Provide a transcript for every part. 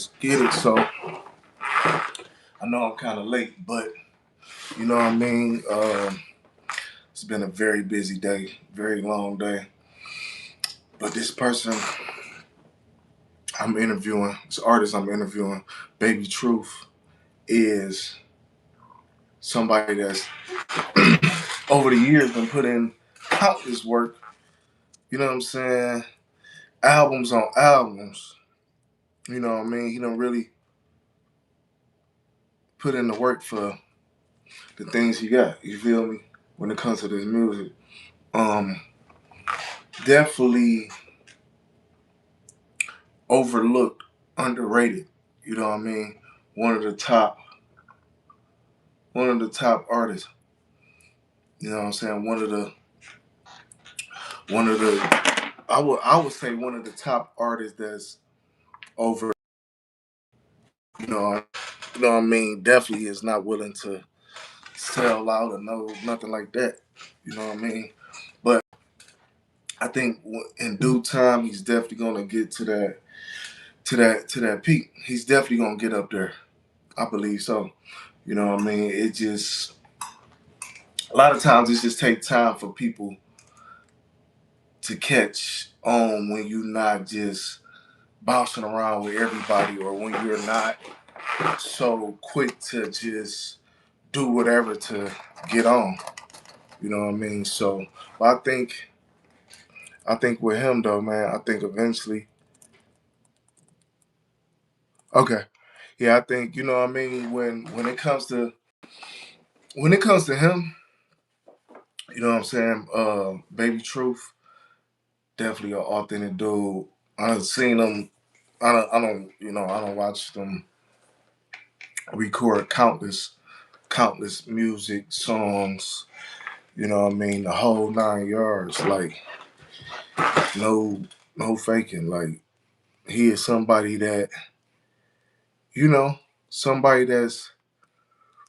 Let's get it. So I know I'm kind of late, but you know what I mean. It's been a very busy day, very long day. But this person I'm interviewing, this artist I'm interviewing, Baby Truth, is somebody that's over the years been put in countless work. You know what I'm saying? Albums on albums. You know what I mean? He done really put in the work for the things he got. You feel me? When it comes to this music. Um, Definitely overlooked, underrated. You know what I mean? One of the top, one of the top artists. You know what I'm saying? One of the. I would say one of the top artists that's over. You know, you know what I mean? Definitely is not willing to sell out or no nothing like that. You know what I mean? But I think in due time he's definitely gonna get to that peak. He's definitely gonna get up there. I believe so. You know what I mean? It just a lot of times it just takes time for people to catch on when you're not just bouncing around with everybody or when you're not so quick to just do whatever to get on. You know what I mean? So but I think with him though, man, I think eventually okay. Yeah, I think, you know what I mean, when it comes to him, you know what I'm saying, Baby Truth, definitely an authentic dude. I've seen him. I don't watch them record countless music songs. You know what I mean, the whole 9 yards. Like no, no faking. Like he is somebody that you know, somebody that's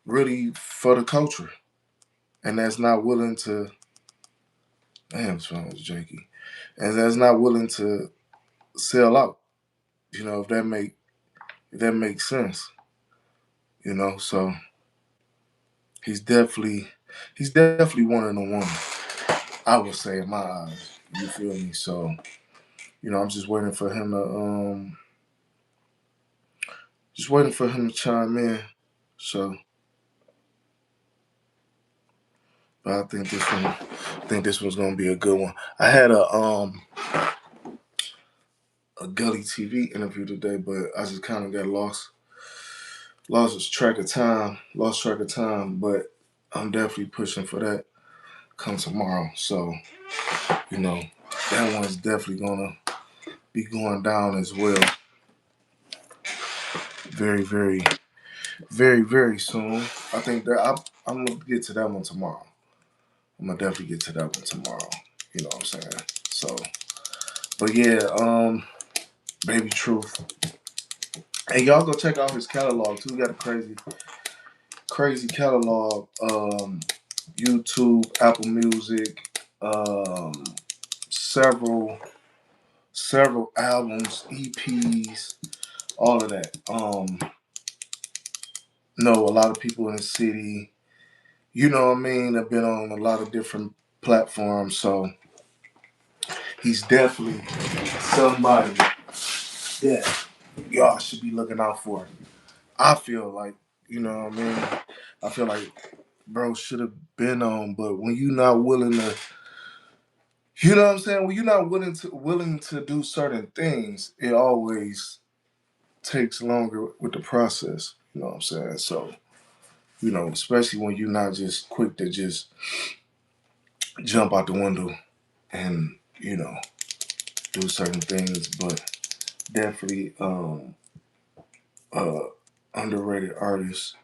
really for the culture and that's not willing to. Damn, this phone was janky. And that's not willing to sell out. You know, if that makes sense. You know, so he's definitely one of the ones. I would say in my eyes. You feel me? So, I'm just waiting for him to chime in. So, but I think this one's gonna be a good one. I had a Gully TV interview today, but I just kind of got lost track of time. But I'm definitely pushing for that come tomorrow. So, you know, that one's definitely gonna be going down as well. Very, very, very, very soon. I think that I'm gonna get to that one tomorrow. I'm gonna definitely get to that one tomorrow. You know what I'm saying? So, but yeah, Baby Truth. Hey, y'all go check out his catalog too. He got a crazy catalog. YouTube, Apple Music, several albums, EPs, all of that. Know a lot of people in the city. You know what I mean? I've been on a lot of different platforms, so he's definitely somebody that y'all should be looking out for. I feel like, you know what I mean? I feel like bro should have been on, but when you're not willing to, you know what I'm saying? When you're not willing to do certain things, it always takes longer with the process. You know what I'm saying? So, especially when you're not just quick to just jump out the window and, do certain things, but definitely uh underrated artists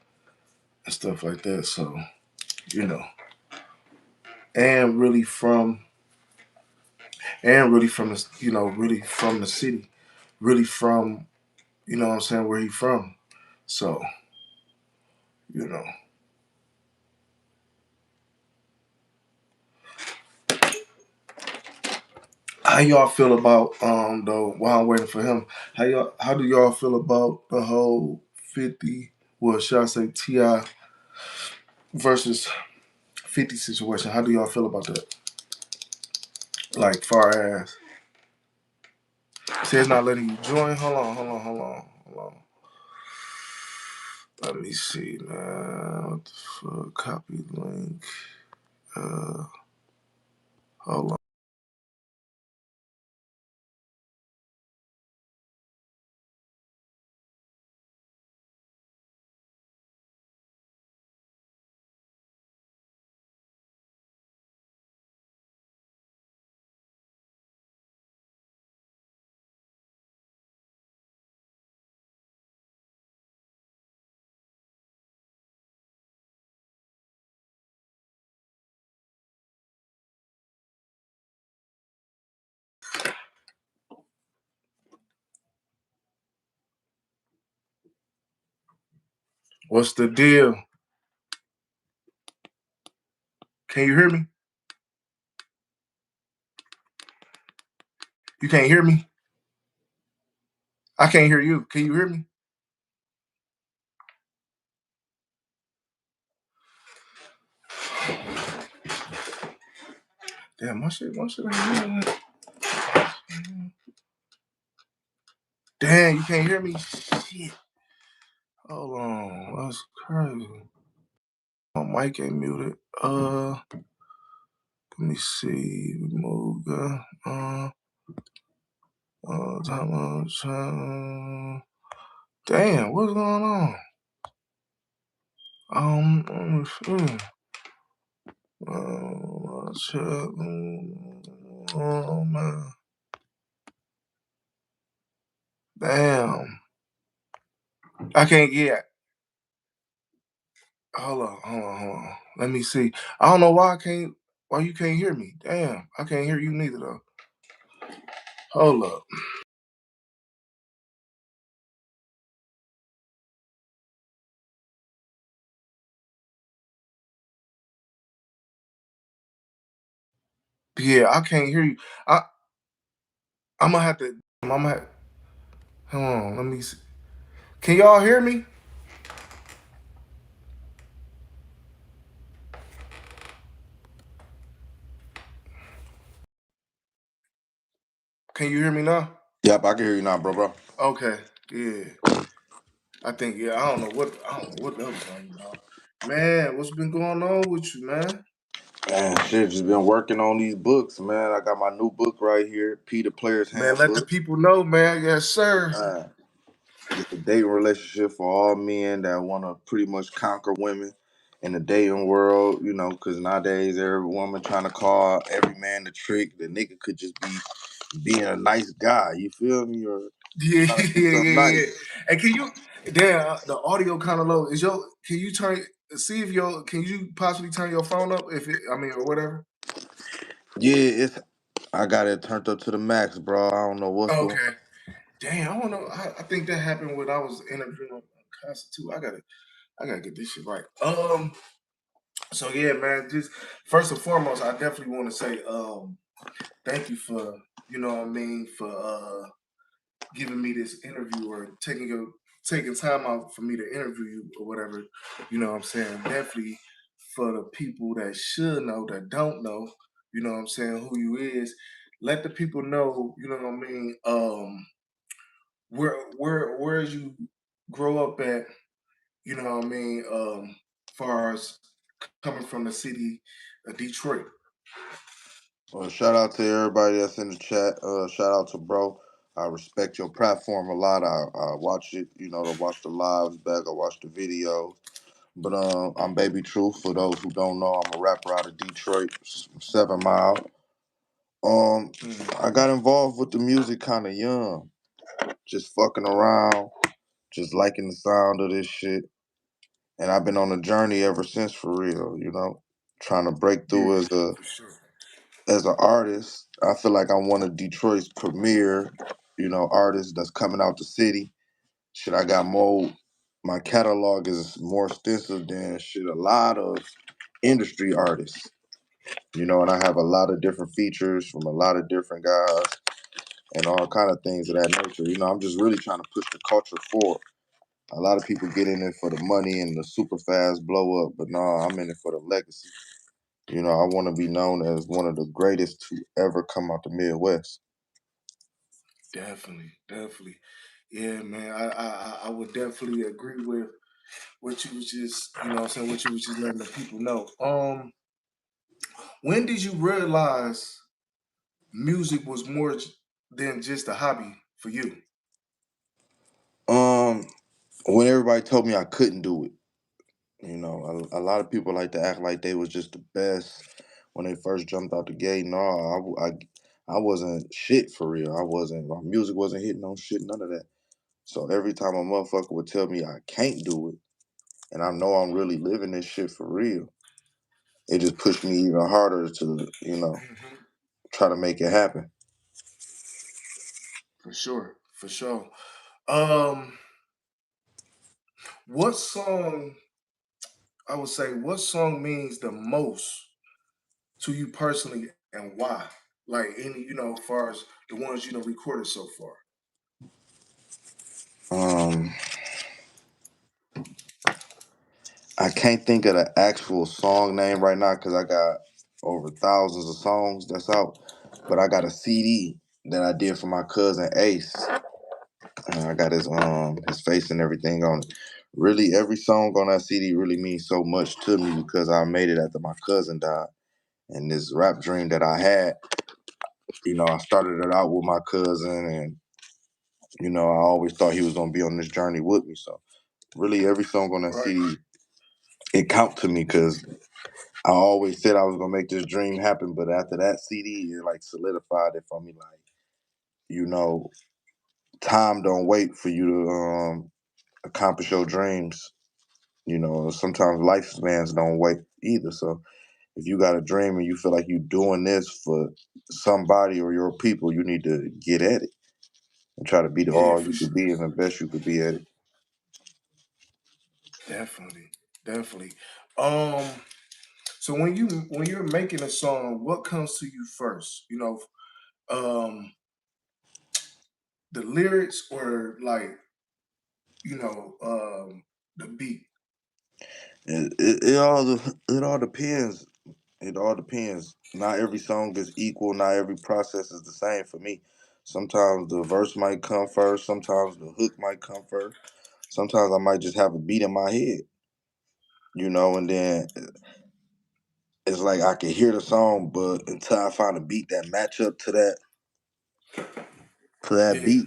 and stuff like that. So, you know, and really from the really from the city, really from what I'm saying, where he from. So, you know. How y'all feel about though while I'm waiting for him? How do y'all feel about the whole 50, well should I say T.I. versus 50 situation? How do y'all feel about that? Like far as say it's not letting you join. Hold on. Let me see, man. What the fuck? Copy link. Uh Hold on. What's the deal? Can you hear me? You can't hear me? I can't hear you. Can you hear me? Damn, my shit ain't hearing that. Damn, you can't hear me? Shit. Hold on. That's crazy. My mic ain't muted. Let me see. Remove damn, what's going on? Oh man. Damn. I can't get. Hold on. Let me see. I don't know why I can't. Why you can't hear me? Damn, I can't hear you neither though. Hold up. Yeah, I can't hear you. I I'm gonna have to. I'm gonna. Hold on. Let me see. Can y'all hear me? Can you hear me now? Yep, I can hear you now, bro. Okay. Yeah. I think. Yeah. I don't know what that was talking about. Man, what's been going on with you, man? Man, shit, just been working on these books, man. I got my new book right here, Peter Player's Man, let the Handbook. people know, man. Yes, sir. Uh, it's a dating relationship for all men that want to pretty much conquer women in the dating world, you know, because nowadays every woman trying to call every man the trick. The nigga could just be being a nice guy, you feel me? Or Yeah, trying to do something yeah. nice. And can you? Damn, the audio kind of low. Is your? Can you turn? See if your? Can you possibly turn your phone up? If it, I mean, or whatever. Yeah, I got it turned up to the max, bro. I don't know what's going. Okay. Damn, I don't know. I think that happened when I was interviewing Casa too. I gotta get this shit right. So yeah, man. Just first and foremost, I definitely want to say thank you for what I mean for giving me this interview or taking time out for me to interview you or whatever. You know what I'm saying? Definitely for the people that should know that don't know. You know what I'm saying? Who you is. Let the people know. You know what I mean? Where you grow up at, you know what I mean, far as coming from the city of Detroit. Well, shout out to everybody that's in the chat. Shout out to bro. I respect your platform a lot. I watch it, you know, I watch the lives back. I watch the videos. But I'm Baby Truth. For those who don't know, I'm a rapper out of Detroit, 7 Mile. I got involved with the music kind of young, just fucking around, just liking the sound of this shit. And I've been on a journey ever since, for real. You know, trying to break Yeah, through for sure. as an artist. I feel like I'm one of Detroit's premier, you know, artists that's coming out the city. Shit, I got more. My catalog is more extensive than shit a lot of industry artists. And I have a lot of different features from a lot of different guys and all kind of things of that nature. I'm just really trying to push the culture forward. A lot of people get in it for the money and the super fast blow up, but nah, I'm in it for the legacy. I want to be known as one of the greatest to ever come out the Midwest. Definitely, definitely. Yeah, man. I would definitely agree with what you was just, what I'm saying, what you was just letting the people know. When did you realize music was more than just a hobby for you? Um, when everybody told me I couldn't do it, a lot of people like to act like they was just the best when they first jumped out the gate. No, I wasn't shit for real. I wasn't. My music wasn't hitting on shit. None of that. So every time a motherfucker would tell me I can't do it, and I know I'm really living this shit for real, it just pushed me even harder to, Hmm. try to make it happen. For sure, for sure. Um, what song? I would say, what song means the most to you personally, and why? Like any, as far as the ones recorded so far. Um, I can't think of the actual song name right now because I got over thousands of songs that's out. But I got a CD that I did for my cousin Ace. I got his face and everything on it. Really, every song on that CD really means so much to me because I made it after my cousin died. And this rap dream that I had, I started it out with my cousin, and I always thought he was gonna be on this journey with me. So really, every song on that Right. CD it count to me because I always said I was gonna make this dream happen. But after that CD, it like solidified it for me. Like you know, time don't wait for you to accomplish your dreams. Sometimes lifespans don't wait either. So if you got a dream and you feel like you're doing this for somebody or your people, you need to get at it and try to be the Yeah, all for you could sure. be and the best you could be at it. Definitely, definitely. Um, so when you're making a song, what comes to you first? The lyrics or like the beat. It all depends. It all depends. Not every song is equal. Not every process is the same for me. Sometimes the verse might come first. Sometimes the hook might come first. Sometimes I might just have a beat in my head, and then it's like I can hear the song, but until I find a beat that match up to that Yeah, beat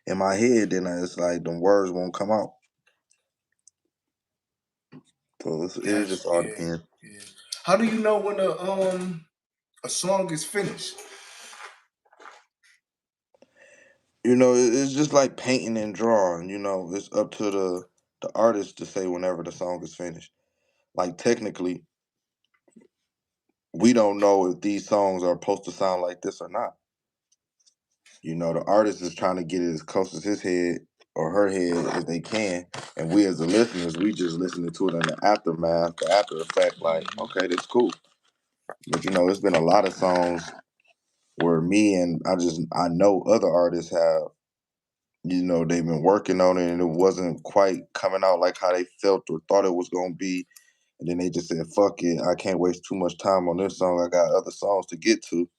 in my head, then it's like the words won't come out. So it that's just all yeah, depends. yeah. How do you know when a song is finished? It's just like painting and drawing. It's up to the artist to say whenever the song is finished. Like technically, we don't know if these songs are supposed to sound like this or not. The artist is trying to get it as close as his head or her head as they can, and we as the listeners, we just listening to it in the aftermath, the after effect. Like, Hmm. okay, that's cool. But it's been a lot of songs where me and I know other artists have, they've been working on it and it wasn't quite coming out like how they felt or thought it was gonna be. And then they just said, fuck it, I can't waste too much time on this song. I got other songs to get to.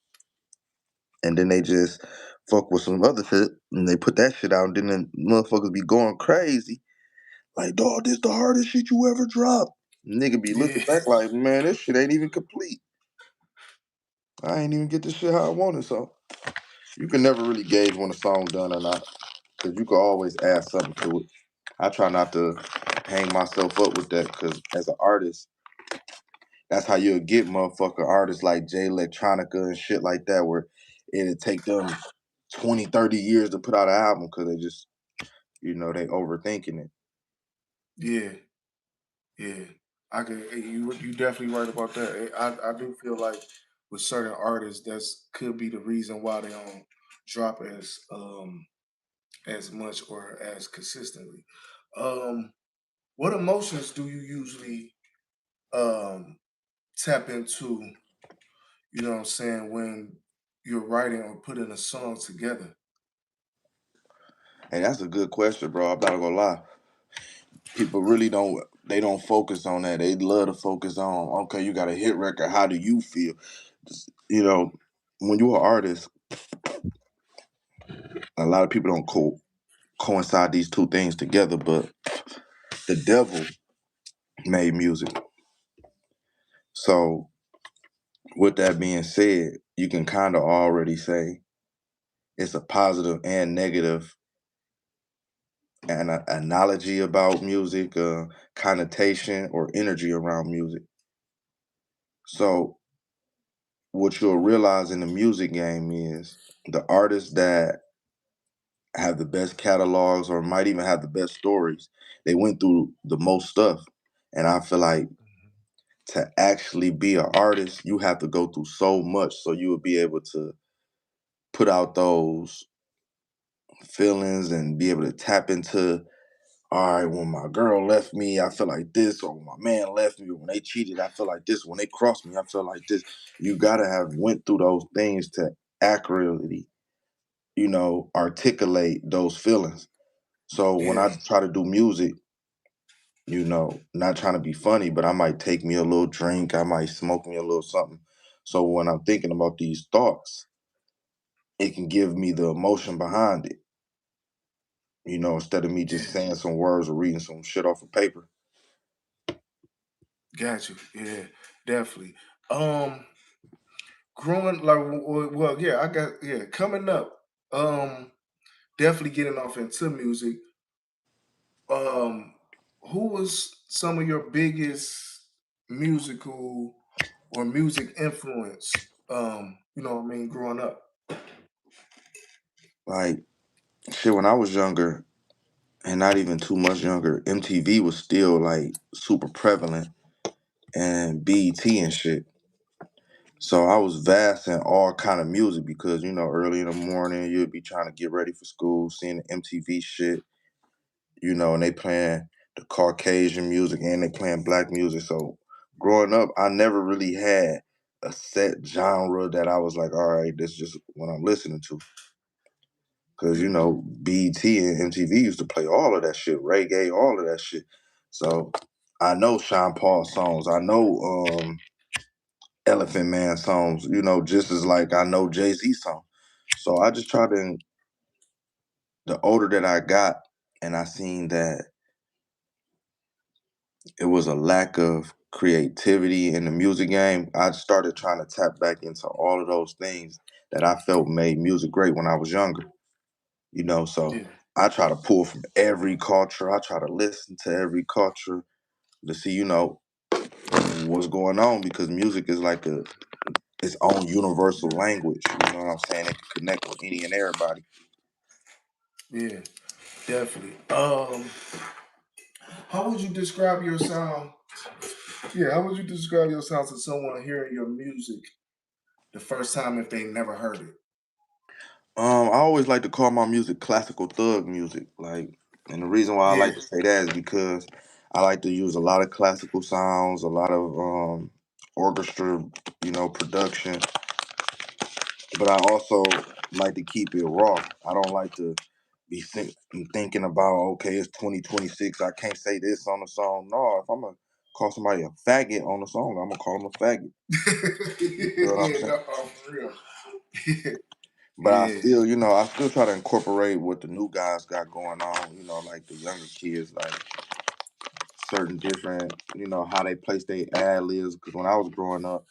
And then they just fuck with some other shit and they put that shit out and then the motherfuckers be going crazy. Like, dog, this the hardest shit you ever dropped. Nigga be Yeah, looking back like, man, this shit ain't even complete. I ain't even get this shit how I wanted. So you can never really gauge when a song done or not. Cause you can always add something to it. I try not to hang myself up with that because as an artist, that's how you'll get motherfucker artists like Jay Electronica and shit like that, where it'll take them 20, 30 years to put out an album because they just, they overthinking it. yeah, yeah. I could. You definitely right about that. I do feel like with certain artists, that's could be the reason why they don't drop as much or as consistently. Um, what emotions do you usually um tap into You know what I'm saying? When you're writing or putting a song together. And that's a good question, bro. I'm not gonna lie. People really don't. They don't focus on that. They love to focus on, okay, you got a hit record. How do you feel? You know, when you're an artist, a lot of people don't coincide these two things together. But the devil made music. So with that being said, you can kind of already say it's a positive and negative analogy about music, connotation or energy around music. So what you'll realize in the music game is the artists that have the best catalogs or might even have the best stories, they went through the most stuff. And I feel like to actually be an artist, you have to go through so much so you will be able to put out those feelings and be able to tap into, all right, when my girl left me, I feel like this, or when my man left me, or when they cheated, I feel like this, when they crossed me, I feel like this. You gotta have went through those things to accurately, articulate those feelings. So when I Yeah, try to do music, not trying to be funny, but I might take me a little drink, I might smoke me a little something. So when I'm thinking about these thoughts, it can give me the emotion behind it, instead of me just yeah, saying some words or reading some shit off of paper. got you. Yeah, definitely. Um, growing like well, yeah, I got yeah, coming up. Definitely getting off into music. Um, who was some of your biggest musical or music influence? You know what I mean, growing up. Like, shit, when I was younger, and not even too much younger, MTV was still like super prevalent and BET and shit. So I was vast in all kind of music because early in the morning you'd be trying to get ready for school, seeing the MTV shit, and they playing the Caucasian music and they playing black music. So growing up, I never really had a set genre that I was like, all right, this is just what I'm listening to. Cause Yeah, BT and MTV used to play all of that shit, reggae, all of that shit. So I know Sean Paul songs. I know Elephant Man songs. Just as like I know Jay-Z songs. So I just tried to. The older that I got, and I seen that it was a lack of creativity in the music game, I started trying to tap back into all of those things that I felt made music great when I was younger. So yeah, I try to pull from every culture. I try to listen to every culture to see, what's going on because music is like its own universal language. You know what I'm saying? It can connect with any and everybody. yeah, definitely. How would you describe your sound? Yeah, how would you describe your sound to someone hearing your music the first time if they never heard it? I always like to call my music classical thug music. Like, and the reason why I Yeah, like to say that is because I like to use a lot of classical sounds, a lot of orchestra, production. But I also like to keep it raw. I don't like to be thinking about, okay, it's 2026. I can't say this on the song. No, if I'm gonna call somebody a faggot on the song, I'm gonna call them a faggot. You feel what I'm yeah, saying? no, for real. But Yeah, I still try to incorporate what the new guys got going on. Like the younger kids, like certain different, how they place their ad libs. Because when I was growing up,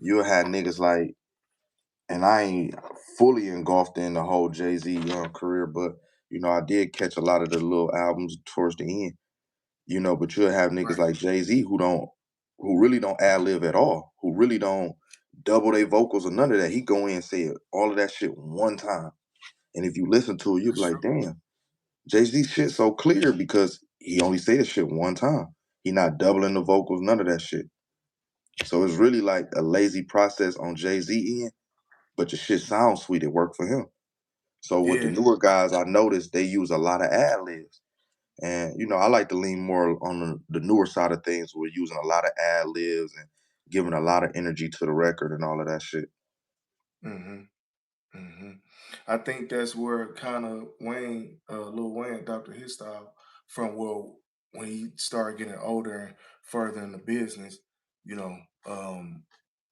you had niggas like, and I ain't fully engulfed in the whole Jay-Z career, but I did catch a lot of the little albums towards the end. But you'll have niggas right. like Jay-Z who really don't ad lib at all, who really don't double their vocals or none of that. He go in and say all of that shit one time. And if you listen to it, you'll be That's like, true. damn, Jay-Z shit so clear because he only said shit one time. He not doubling the vocals, none of that shit. So it's really like a lazy process on Jay-Z end, but your shit sounds sweet. It worked for him. So with the Yeah, newer guys, I noticed they use a lot of ad libs. And I like to lean more on the newer side of things. We're using a lot of ad libs and giving a lot of energy to the record and all of that shit. Hmm. Hmm. I think that's where kind of Lil Wayne adopted his style from. Well, when he started getting older and further in the business, you know,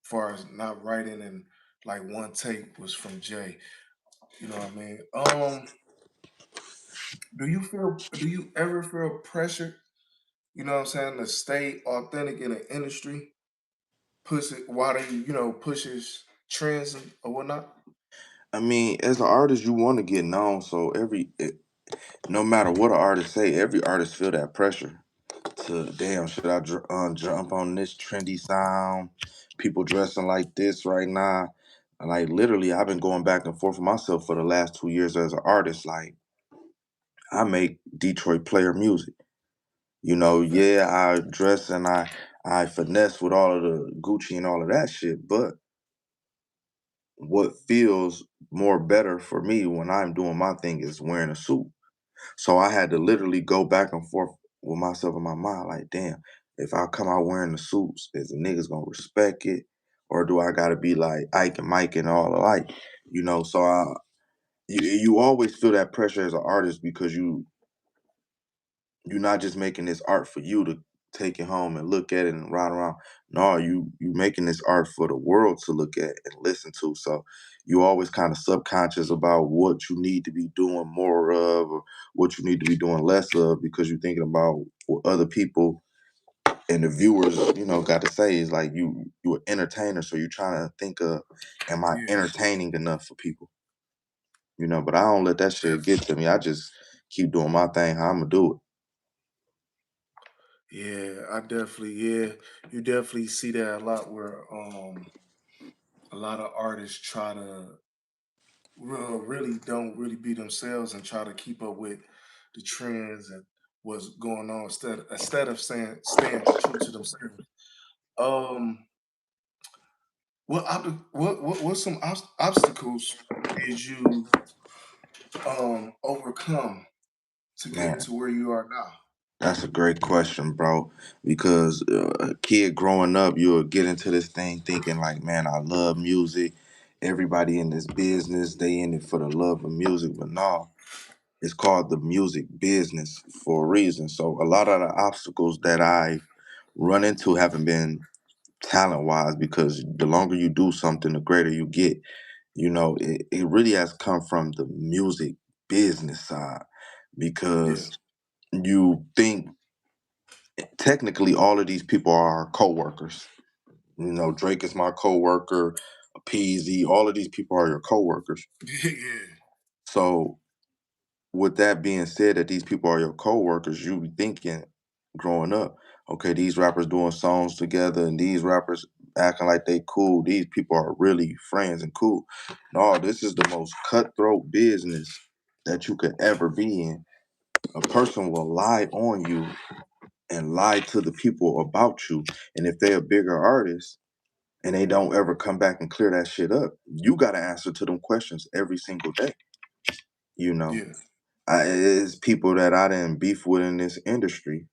far as not writing and like one take was from Jay. You know what I mean? Do you ever feel pressure? You know what I'm saying? To stay authentic in the industry, push it while they pushes trends or whatnot. I mean, as an artist, you want to get known, so no matter what an artist say, every artist feel that pressure to damn. Should I jump on this trendy sound? People dressing like this right now. Like literally, I've been going back and forth with myself for the last 2 years as an artist. Like I make Detroit player music. Facts. Yeah, I dress and I finesse with all of the Gucci and all of that shit, but what feels more better for me when I'm doing my thing is wearing a suit. So I had to literally go back and forth with myself in my mind, like, damn, if I come out wearing the suits, is the niggas gonna respect it? Or do I gotta be like Ike and Mike and all alike? So you always feel that pressure as an artist because you're not just making this art for you to take it home and look at it and ride around. No, you making this art for the world to look at and listen to. So you always kind of subconscious about what you need to be doing more of or what you need to be doing less of because you're thinking about what other people and the viewers, got to say is like you an entertainer, so you're trying to think of, am I Yeah, entertaining enough for people? But I don't let that shit get to me. I just keep doing my thing how I'm gonna do it. yeah, yeah, you definitely see that a lot where a lot of artists try to really don't really be themselves and try to keep up with the trends and what's going on instead of saying staying true to themselves. Um, what some obstacles did you overcome to get Man, to where you are now? that's a great question, bro. Because a kid growing up, you'll get into this thing thinking like, man, I love music. Everybody in this business, they in it for the love of music. But no, it's called the music business for a reason. So a lot of the obstacles that I've run into haven't been talent wise because the longer you do something, the greater you get. It really has come from the music business side Yeah, because you think technically all of these people are co-workers. Drake is my co-worker, PZ, all of these people are your co-workers. yeah, So with that being said, that these people are your co-workers, you be thinking growing up, okay, these rappers doing songs together and these rappers acting like they cool. These people are really friends and cool. No, this is the most cutthroat business that you could ever be in. A person will lie on you and lie to the people about you. And if they're a bigger artist and they don't ever come back and clear that shit up, you got to answer to them questions every single day. You know, yeah, it's people that I didn't beef with in this industry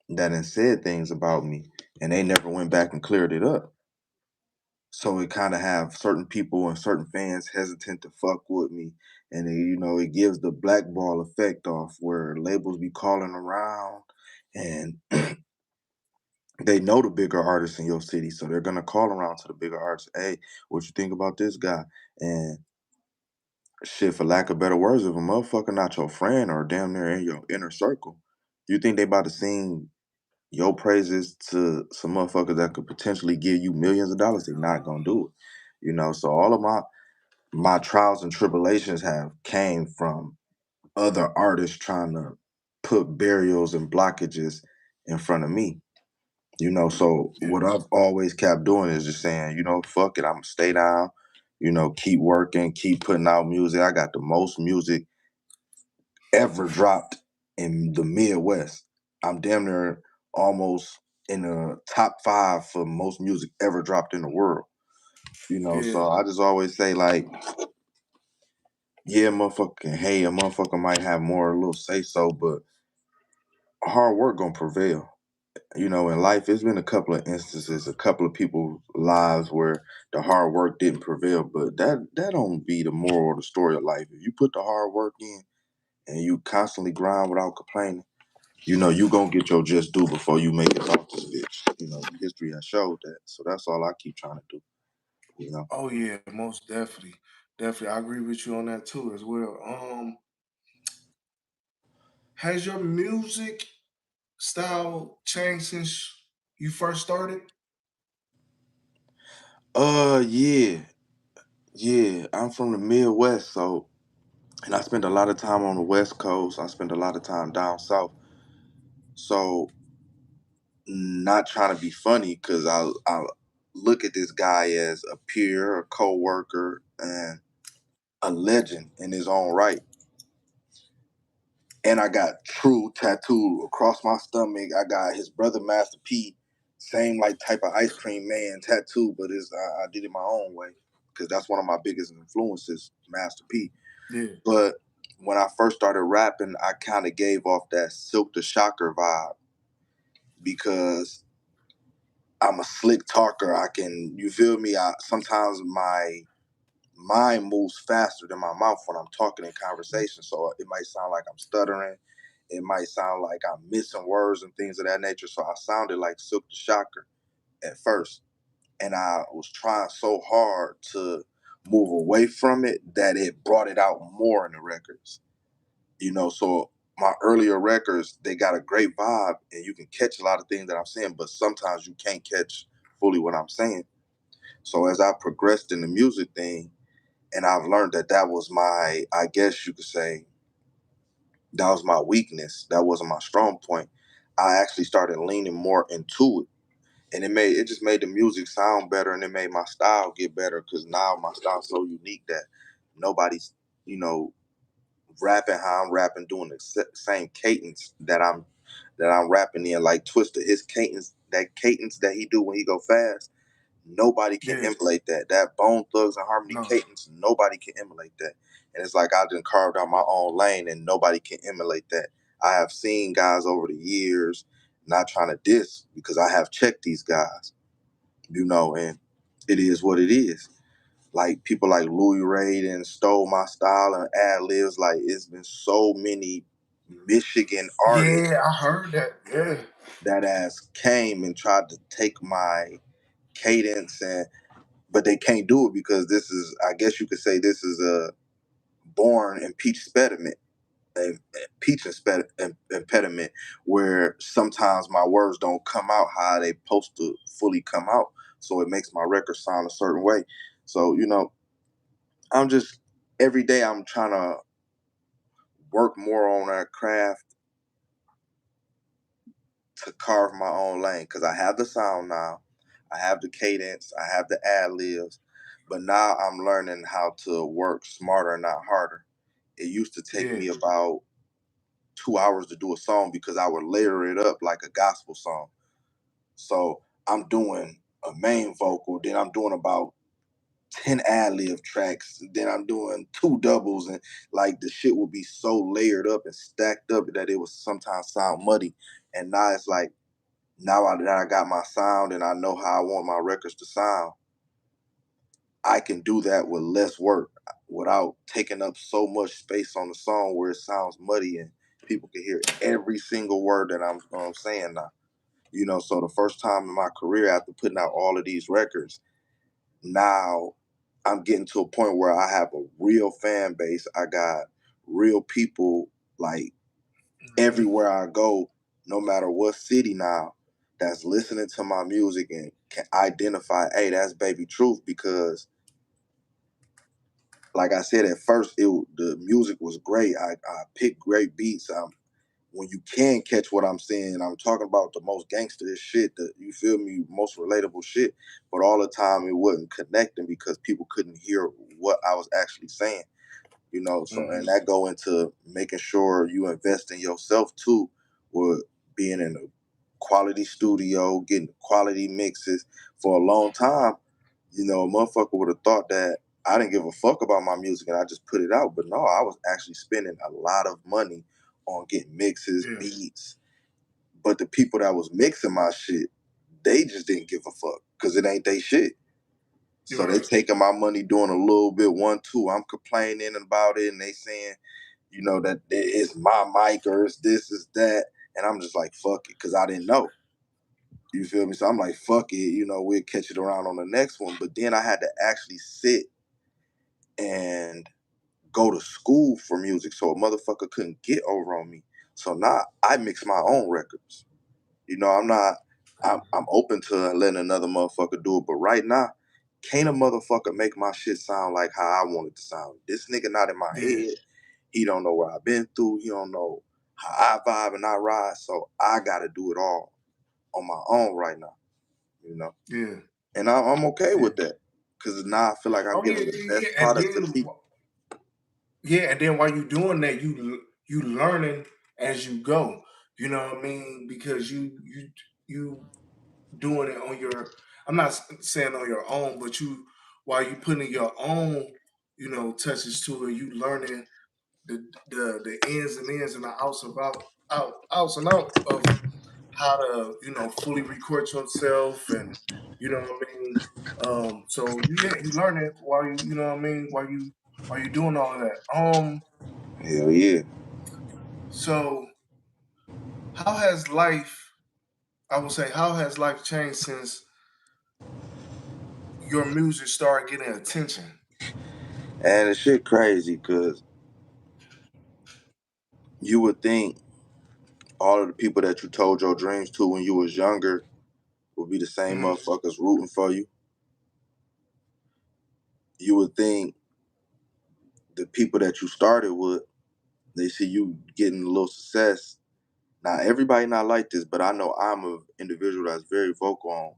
that done said things about me and they never went back and cleared it up. So it kind of have certain people and certain fans hesitant to fuck with me. And it gives the blackball effect off where labels be calling around and they know the bigger artists in your city, so they're gonna call around to the bigger artists. Hey, what you think about this guy? And shit, for lack of better words, if a motherfucker not your friend or damn near in your inner circle, you think they about to sing your praises to some motherfuckers that could potentially give you millions of dollars? They not gonna do it. So all of my trials and tribulations have came from other artists trying to put burials and blockages in front of me. So yeah, what I've always kept doing is just saying, fuck it, I'm gonna stay down, keep working, keep putting out music. I got the most music ever dropped in the Midwest. I'm damn near almost in the top 5 for most music ever dropped in the world. yeah, So I just always say like, yeah, motherfucker, hey, a motherfucker might have more a little say so, but hard work gonna prevail. In life, it's been a couple of instances, a couple of people's lives where the hard work didn't prevail, but that don't be the moral of the story of life. If you put the hard work in and you constantly grind without complaining, you gonna get your just due before you make it off this bitch. History has showed that. So that's all I keep trying to do. You know. Oh yeah, most definitely. Definitely. I agree with you on that too as well. Has your music style changed since you first started? Yeah, yeah. I'm from the Midwest, so and I spent a lot of time on the West Coast. I spent a lot of time down south. So not trying to be funny because I look at this guy as a peer, a co-worker, and a legend in his own right. And I got True tattooed across my stomach. I got his brother Master P, same like type of ice cream man tattoo, but I did it my own way because that's one of my biggest influences, Master P. Yeah. But when I first started rapping, I kind of gave off that Silk the Shocker vibe because I'm a slick talker. I can, you feel me? Sometimes my mind moves faster than my mouth when I'm talking in conversation. So it might sound like I'm stuttering. It might sound like I'm missing words and things of that nature. So I sounded like Silk the Shocker at first. And I was trying so hard to move away from it that it brought it out more in the records. So my earlier records, they got a great vibe and you can catch a lot of things that I'm saying, but sometimes you can't catch fully what I'm saying. So as I progressed in the music thing, and I've learned that that was my, I guess you could say, that was my weakness. That wasn't my strong point. I actually started leaning more into it. And it just made the music sound better and it made my style get better because now my style's so unique that nobody's, you know, rapping how I'm rapping, doing the same cadence that I'm rapping in, like Twister. His cadence that he do when he go fast, nobody can Yeah. emulate that. That Bone Thugs and Harmony No. cadence, nobody can emulate that. And it's like I just carved out my own lane, and nobody can emulate that. I have seen guys over the years, not trying to diss because I have checked these guys, and it is what it is. Like people like Louis Ray and stole my style and ad libs. Like it's been so many Michigan artists Yeah, I heard that. Yeah. that has came and tried to take my cadence but they can't do it because this is, I guess you could say, this is a born impediment where sometimes my words don't come out how they supposed to fully come out. So it makes my record sound a certain way. So, I'm just every day I'm trying to work more on that craft to carve my own lane because I have the sound now, I have the cadence, I have the ad libs, but now I'm learning how to work smarter, not harder. It used to take Yeah. me about 2 hours to do a song because I would layer it up like a gospel song. So I'm doing a main vocal, then I'm doing about 10 ad lib tracks, then I'm doing two doubles, and like the shit would be so layered up and stacked up that it would sometimes sound muddy. And now it's like, that I got my sound and I know how I want my records to sound, I can do that with less work without taking up so much space on the song where it sounds muddy and people can hear every single word that I'm saying now. So the first time in my career after putting out all of these records, now I'm getting to a point where I have a real fan base. I got real people like Hmm. everywhere I go, no matter what city now, that's listening to my music and can identify, hey, that's Baby Truth because like I said at first, the music was great. I picked great beats. When you can catch what I'm saying, I'm talking about the most gangster shit, that you feel me, most relatable shit. But all the time, it wasn't connecting because people couldn't hear what I was actually saying. So and Hmm. that go into making sure you invest in yourself too, with being in a quality studio, getting quality mixes. For a long time, a motherfucker would have thought that I didn't give a fuck about my music and I just put it out. But no, I was actually spending a lot of money on getting mixes, Yeah. beats, But the people that was mixing my shit, they just didn't give a fuck because it ain't they shit. You're So they right. taking my money, doing a little bit, one, two. I'm complaining about it, and they saying, that it's my mic or it's this, is that, and I'm just like, fuck it, because I didn't know. You feel me? So I'm like, fuck it, we'll catch it around on the next one. But then I had to actually sit and go to school for music, so a motherfucker couldn't get over on me. So now I mix my own records. I'm not. I'm open to letting another motherfucker do it, but right now, can't a motherfucker make my shit sound like how I want it to sound? This nigga not in my Yeah, head. He don't know what I've been through. He don't know how I vibe and I ride. So I gotta do it all on my own right now. You know, yeah, and I'm okay yeah. with that because now I feel like I'm Oh yeah, giving the yeah, best yeah. And product to then people. yeah, and then while you doing that, you learning as you go. You know what I mean? Because you doing it on your. I'm not saying on your own, but you while you putting your own touches to it, you learning the ins and the outs and out of how to fully record yourself and what I mean. So yeah, you learn it while you know what I mean while you doing all of that. Hell yeah. So how has life? I would say how has life changed since your music started getting attention? And the shit crazy because you would think all of the people that you told your dreams to when you was younger would be the same Mm, motherfuckers rooting for you. You would think the people that you started with, they see you getting a little success. Now everybody not like this, but I know I'm an individual that's very vocal on,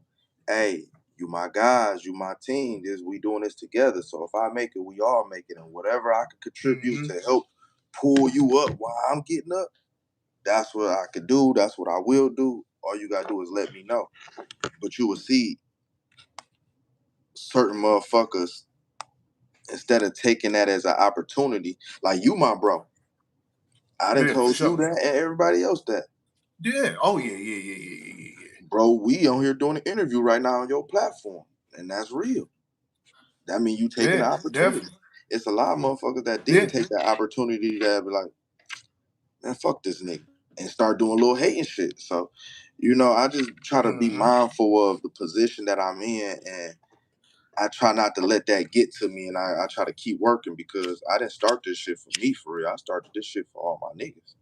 hey, you my guys, you my team, this we doing this together. So if I make it, we all make it. And whatever I can contribute mm-hmm. to help pull you up while I'm getting up, that's what I could do. That's what I will do. All you gotta do is let me know. But you will see certain motherfuckers, instead of taking that as an opportunity, like you, my bro, I done Yeah, for told you sure. that and everybody else that. Yeah. Oh yeah, yeah, yeah, yeah, yeah, yeah, yeah. Bro, we on here doing an interview right now on your platform. And that's real. That means you taking the Yeah, opportunity. definitely. It's a lot of motherfuckers that didn't Yeah. take that opportunity to be like, man, fuck this nigga. And start doing a little hating shit. So, I just try to be Mm-hmm. mindful of the position that I'm in, and I try not to let that get to me, and I try to keep working because I didn't start this shit for me for real. I started this shit for all my niggas.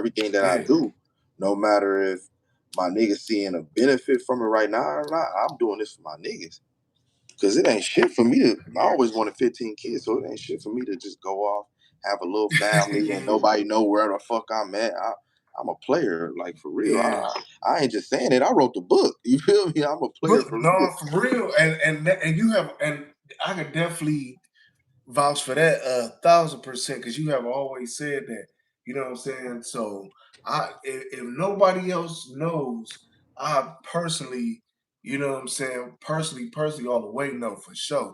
Everything that I Yeah. do, no matter if my niggas seeing a benefit from it right now or not, I'm doing this for my niggas. Cause it ain't shit for me to. I always wanted 15 kids, so it ain't shit for me to just go off, have a little family, and Yeah. nobody know where the fuck I'm at. I'm a player, like for real. Yeah. I ain't just saying it. I wrote the book. You feel me? I'm a player But for real. no, for real, and you have, and I could definitely vouch for that 1,000% because you have always said that. You know what I'm saying? So if nobody else knows, I personally, you know what I'm saying, personally, all the way know for sure.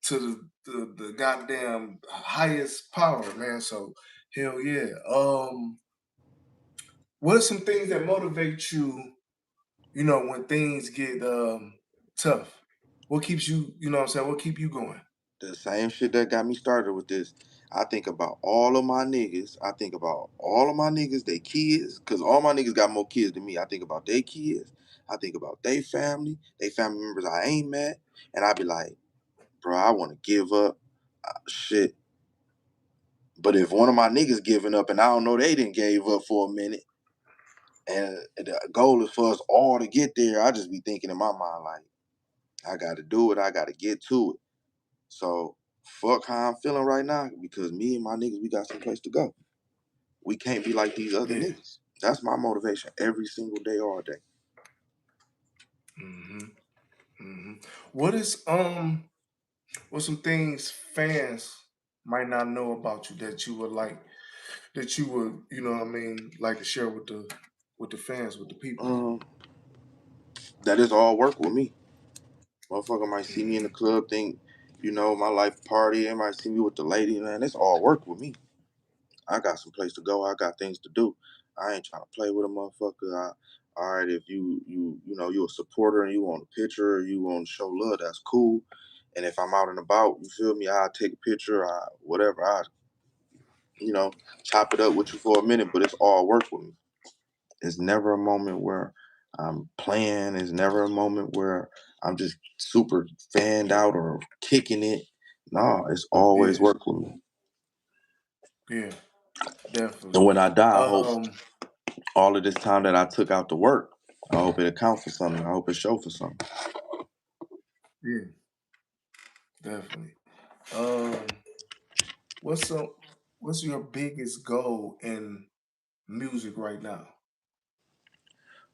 To the goddamn highest power, man. So hell yeah. What are some things that motivate you? When things get tough, what keeps you? You know what I'm saying? What keep you going? The same shit that got me started with this. I think about all of my niggas. I think about all of my niggas, they kids, because all my niggas got more kids than me. I think about their kids. I think about they family members I ain't met. And I be like, bro, I want to give up. Shit. But if one of my niggas giving up and I don't know they didn't gave up for a minute, and the goal is for us all to get there, I just be thinking in my mind, like, I got to do it. I got to get to it. So fuck how I'm feeling right now because me and my niggas, we got some place to go. We can't be like these other Yeah. niggas. That's my motivation every single day, all day. hmm hmm What is what some things fans might not know about you that you would like to share with the fans, with the people? Um, that is all work with me. Motherfucker might see me in the hmm club, think, my life party, they might see me with the lady, man. It's all work with me. I got some place to go. I got things to do. I ain't trying to play with a motherfucker. All right, if you're a supporter and you want a picture, or you want to show love, that's cool. And if I'm out and about, you feel me? I'll take a picture, whatever. You know, chop it up with you for a minute, but it's all work with me. It's never a moment where I'm playing. It's never a moment where I'm just super fanned out or kicking it. No, it's always Yeah, work with me. yeah, And definitely. when I die, I hope Um, all of this time that I took out to work, I hope it accounts for something. I hope it show for something. yeah, definitely. Um, what's some, what's your biggest goal in music right now?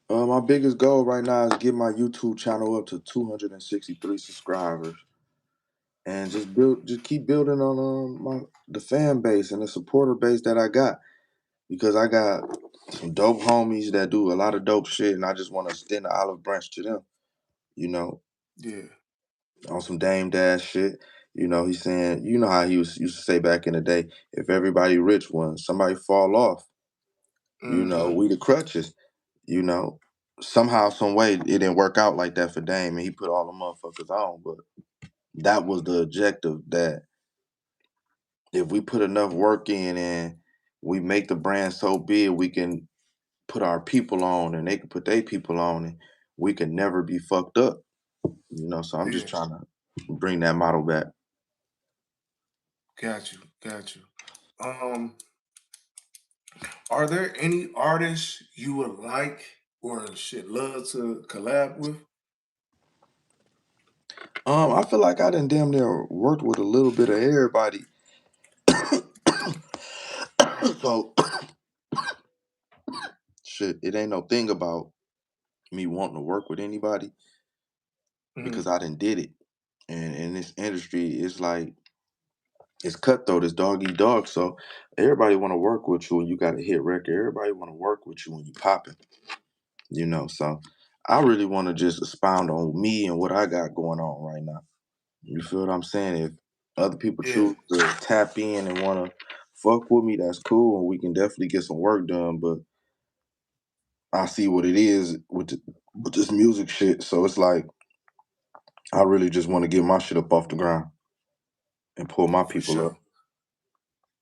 My biggest goal right now is get my YouTube channel up to 263 subscribers, and just keep building on the fan base and the supporter base that I got, because I got some dope homies that do a lot of dope shit, and I just want to extend the olive branch to them. You know, Yeah. on some Dame Dash shit. He's saying, how he used to say back in the day, if everybody rich, when somebody fall off, Mm-hmm. we the crutches. You know, somehow, some way, it didn't work out like that for Dame, and he put all the motherfuckers on. But that was the objective, that if we put enough work in and we make the brand so big, we can put our people on, and they can put their people on, and we can never be fucked up. So I'm just Yeah. trying to bring that model back. Got you. Got you. Um, are there any artists you would like or should love to collab with? I feel like I done damn near worked with a little bit of everybody. So shit, it ain't no thing about me wanting to work with anybody, because Mm, I done did it. And in this industry, it's like, it's cutthroat, it's dog eat dog. So everybody want to work with you when you got a hit record. Everybody want to work with you when you popping. So I really want to just expound on me and what I got going on right now. You feel what I'm saying? If other people yeah. choose to tap in and want to fuck with me, that's cool, and we can definitely get some work done. But I see what it is with this music shit, so it's like I really just want to get my shit up off the ground and pull my For people up. sure.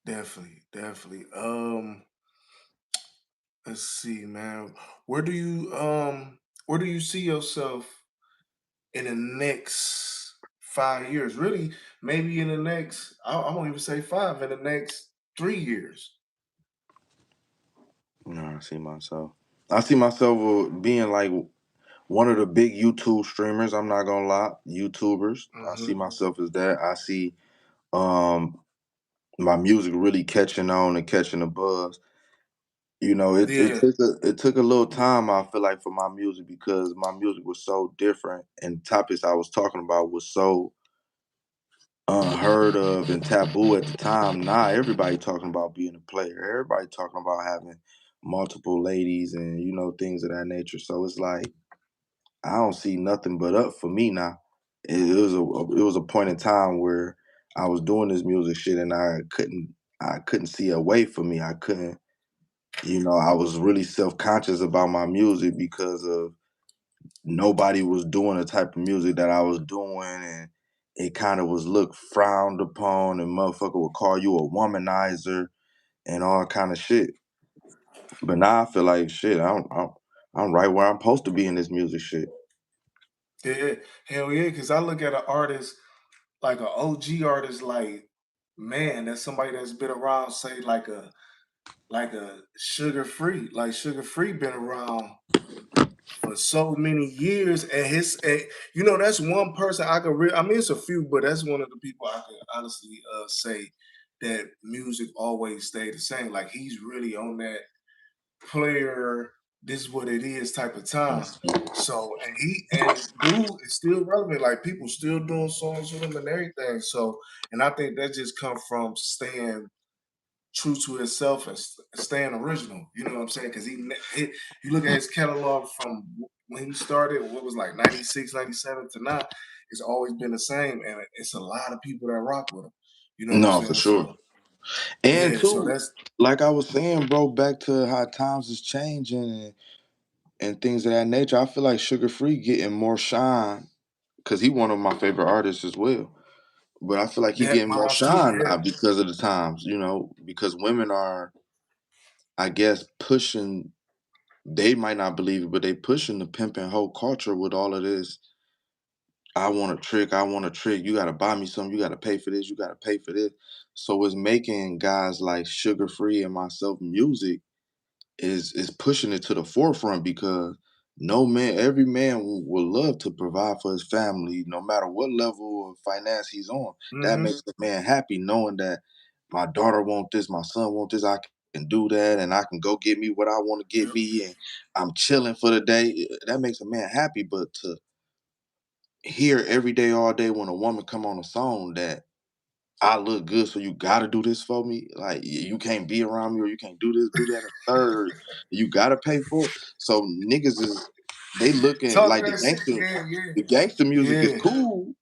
Definitely. Definitely. Let's see, man. Where do you where do you see yourself in the next 5 years? Really, maybe in the next, I won't even say five, in the next 3 years. I see myself being like one of the big YouTube streamers. I'm not gonna lie, YouTubers. I see Hmm. myself as that. I see um my music really catching on and catching a buzz. Yeah. It took a little time, I feel like, for my music, because my music was so different, and topics I was talking about was so unheard of and taboo at the time. Now everybody talking about being a player. Everybody talking about having multiple ladies and things of that nature. So it's like I don't see nothing but up for me now. It was a point in time where I was doing this music shit, and I couldn't see a way for me. I couldn't. I was really self conscious about my music because of nobody was doing the type of music that I was doing, and it kind of was looked frowned upon, and motherfucker would call you a womanizer and all kind of shit. But now I feel like shit. I'm right where I'm supposed to be in this music shit. Yeah. Hell yeah. Cause I look at an artist like an OG artist, like, man, that's somebody that's been around, say like a sugar free. Like sugar free been around for so many years, and that's one person I could I mean, it's a few, but that's one of the people I could honestly say that music always stayed the same. Like he's really on that player, this is what it is type of time. So and dude is still relevant. Like people still doing songs with him and everything. So and I think that just come from staying true to himself and staying original. You know what I'm saying? Because you look at his catalog from when he started, what was like 96, 97 to now, it's always been the same. And it's a lot of people that rock with him. You know what I'm No, for saying? sure. So And Yeah, so two, that's like I was saying, bro, back to how times is changing and things of that nature. I feel like Sugar Free getting more shine because he one of my favorite artists as well. But I feel like he that getting more miles too. shine now Yeah. because of the times, because women are, I guess, pushing. They might not believe it, but they pushing the pimping whole culture with all of this. I want a trick. I want a trick. You got to buy me something. You got to pay for this. You got to pay for this. So it's making guys like Sugar Free and myself music is pushing it to the forefront because no man, every man will love to provide for his family, no matter what level of finance he's on. That Hmm. makes the man happy knowing that my daughter want this, my son want this, I can do that, and I can go get me what I want to get Yep. me, and I'm chilling for the day. That makes a man happy. But to hear every day, all day, when a woman come on a song that I look good, so you gotta do this for me. Like you can't be around me, or you can't do this, do that. A third, you gotta pay for it. So niggas is they looking Talk like that shit. Yeah, the gangster music is yeah, cool.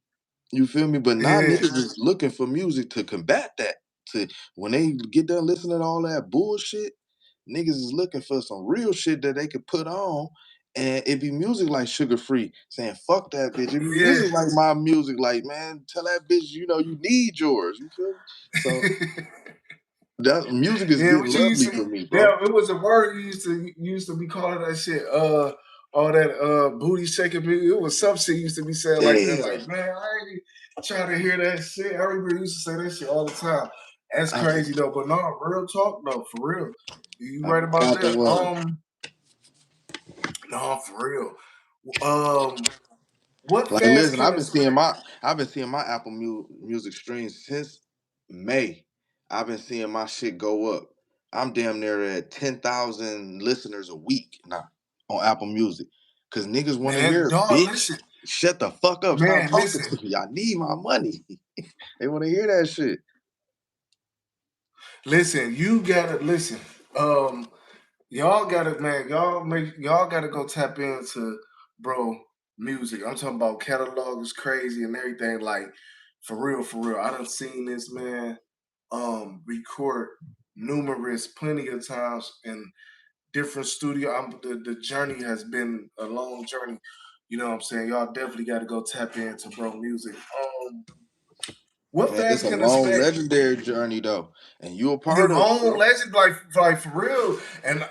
You feel me? But now yeah, niggas is looking for music to combat that. To when they get done listening to all that bullshit, niggas is looking for some real shit that they could put on. And it be music like Sugar Free saying, fuck that bitch. It be yeah. music like my music, like, man, tell that bitch, you need yours. You feel me? So that music is Yeah, getting what you used lovely to, for me, bro. yeah, it was a word you used to be calling that shit. All that booty shaking music. It was some shit you used to be saying like that. Yeah. Like, man, I ain't trying to hear that shit. I remember you used to say that shit all the time. That's I, crazy though. But no, real talk though, for real. You I right about forgot the that. word. No, for real. What Like, fans listen, can expect? I've been seeing my Apple Music streams since May. I've been seeing my shit go up. I'm damn near at 10,000 listeners a week now on Apple Music. Cause niggas want to Man, hear, dog, bitch, listen. shut the fuck up, stop Man, talking listen. to me. I need my money. They want to hear that shit. Listen, you gotta listen. Um, y'all gotta, man, y'all gotta go tap into bro music. I'm talking about catalog is crazy and everything. Like, for real, for real. I done seen this man record numerous plenty of times in different studio. The journey has been a long journey. You know what I'm saying? Y'all definitely gotta go tap into bro music. What Man, fans it's a can long, expect? legendary journey though. And you a You part of it, long bro. legend, like for real. And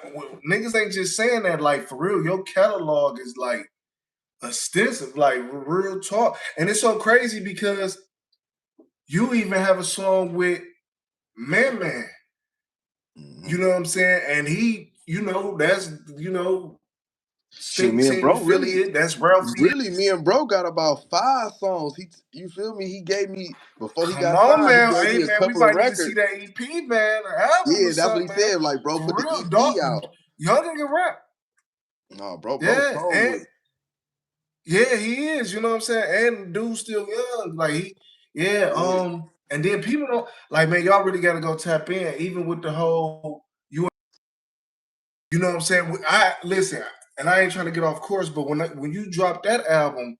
niggas ain't just saying that, like for real. Your catalog is like extensive, like real talk. And it's so crazy because you even have a song with Man Man. Mhm. You know what I'm saying? And he, that's Shit, Sting me and Team bro really affiliate. That's Ralphie. Really, me and bro got about 5 songs. You feel me? He gave me before he Come got on, signed. He man. gave Hey, me a man, we couple of might need to see records. that EP, man, or album or Yeah, that's what he something, man. said. Like, bro, For put the real, dog. EP out. Young nigga rap. No, bro, Yeah, told and with yeah, he is. You know what I'm saying? And dude's still young. Like yeah. yeah. And then people don't like, man. Y'all really got to go tap in, even with the whole you know what I'm saying? I listen, and I ain't trying to get off course, but when you dropped that album,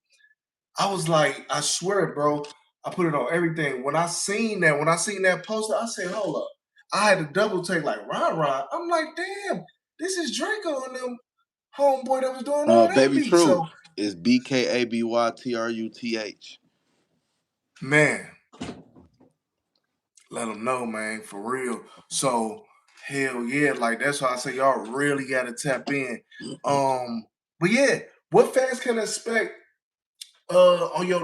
I was like, I swear, bro, I put it on everything. When I seen that poster, I said, hold up. I had to double take like Rah. I'm like, damn, this is Draco and them homeboy that was doing all that Baby beat. Truth So is Bkabytruth. man, let them know, man, for real. So hell yeah, like that's why I say y'all really gotta tap in. But yeah, what fans can expect on your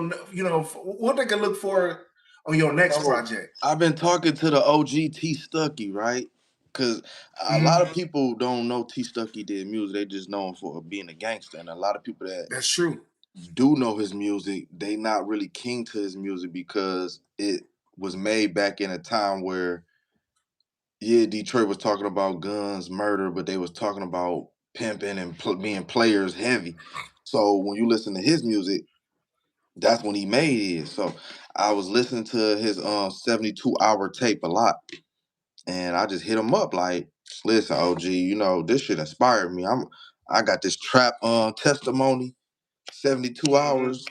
what they can look for on your next So project? I've been talking to the OG T Stucky, right? Because a lot Hmm. of people don't know T Stucky did music. They just know him for being a gangster. And a lot of people that That's true. do know his music, they not really keen to his music because it was made back in a time where, yeah, Detroit was talking about guns, murder, but they was talking about pimping and being players heavy. So when you listen to his music, that's when he made it. So I was listening to his 72-hour tape a lot, and I just hit him up like, listen, OG, this shit inspired me. I got this trap testimony, 72 Hmm. hours.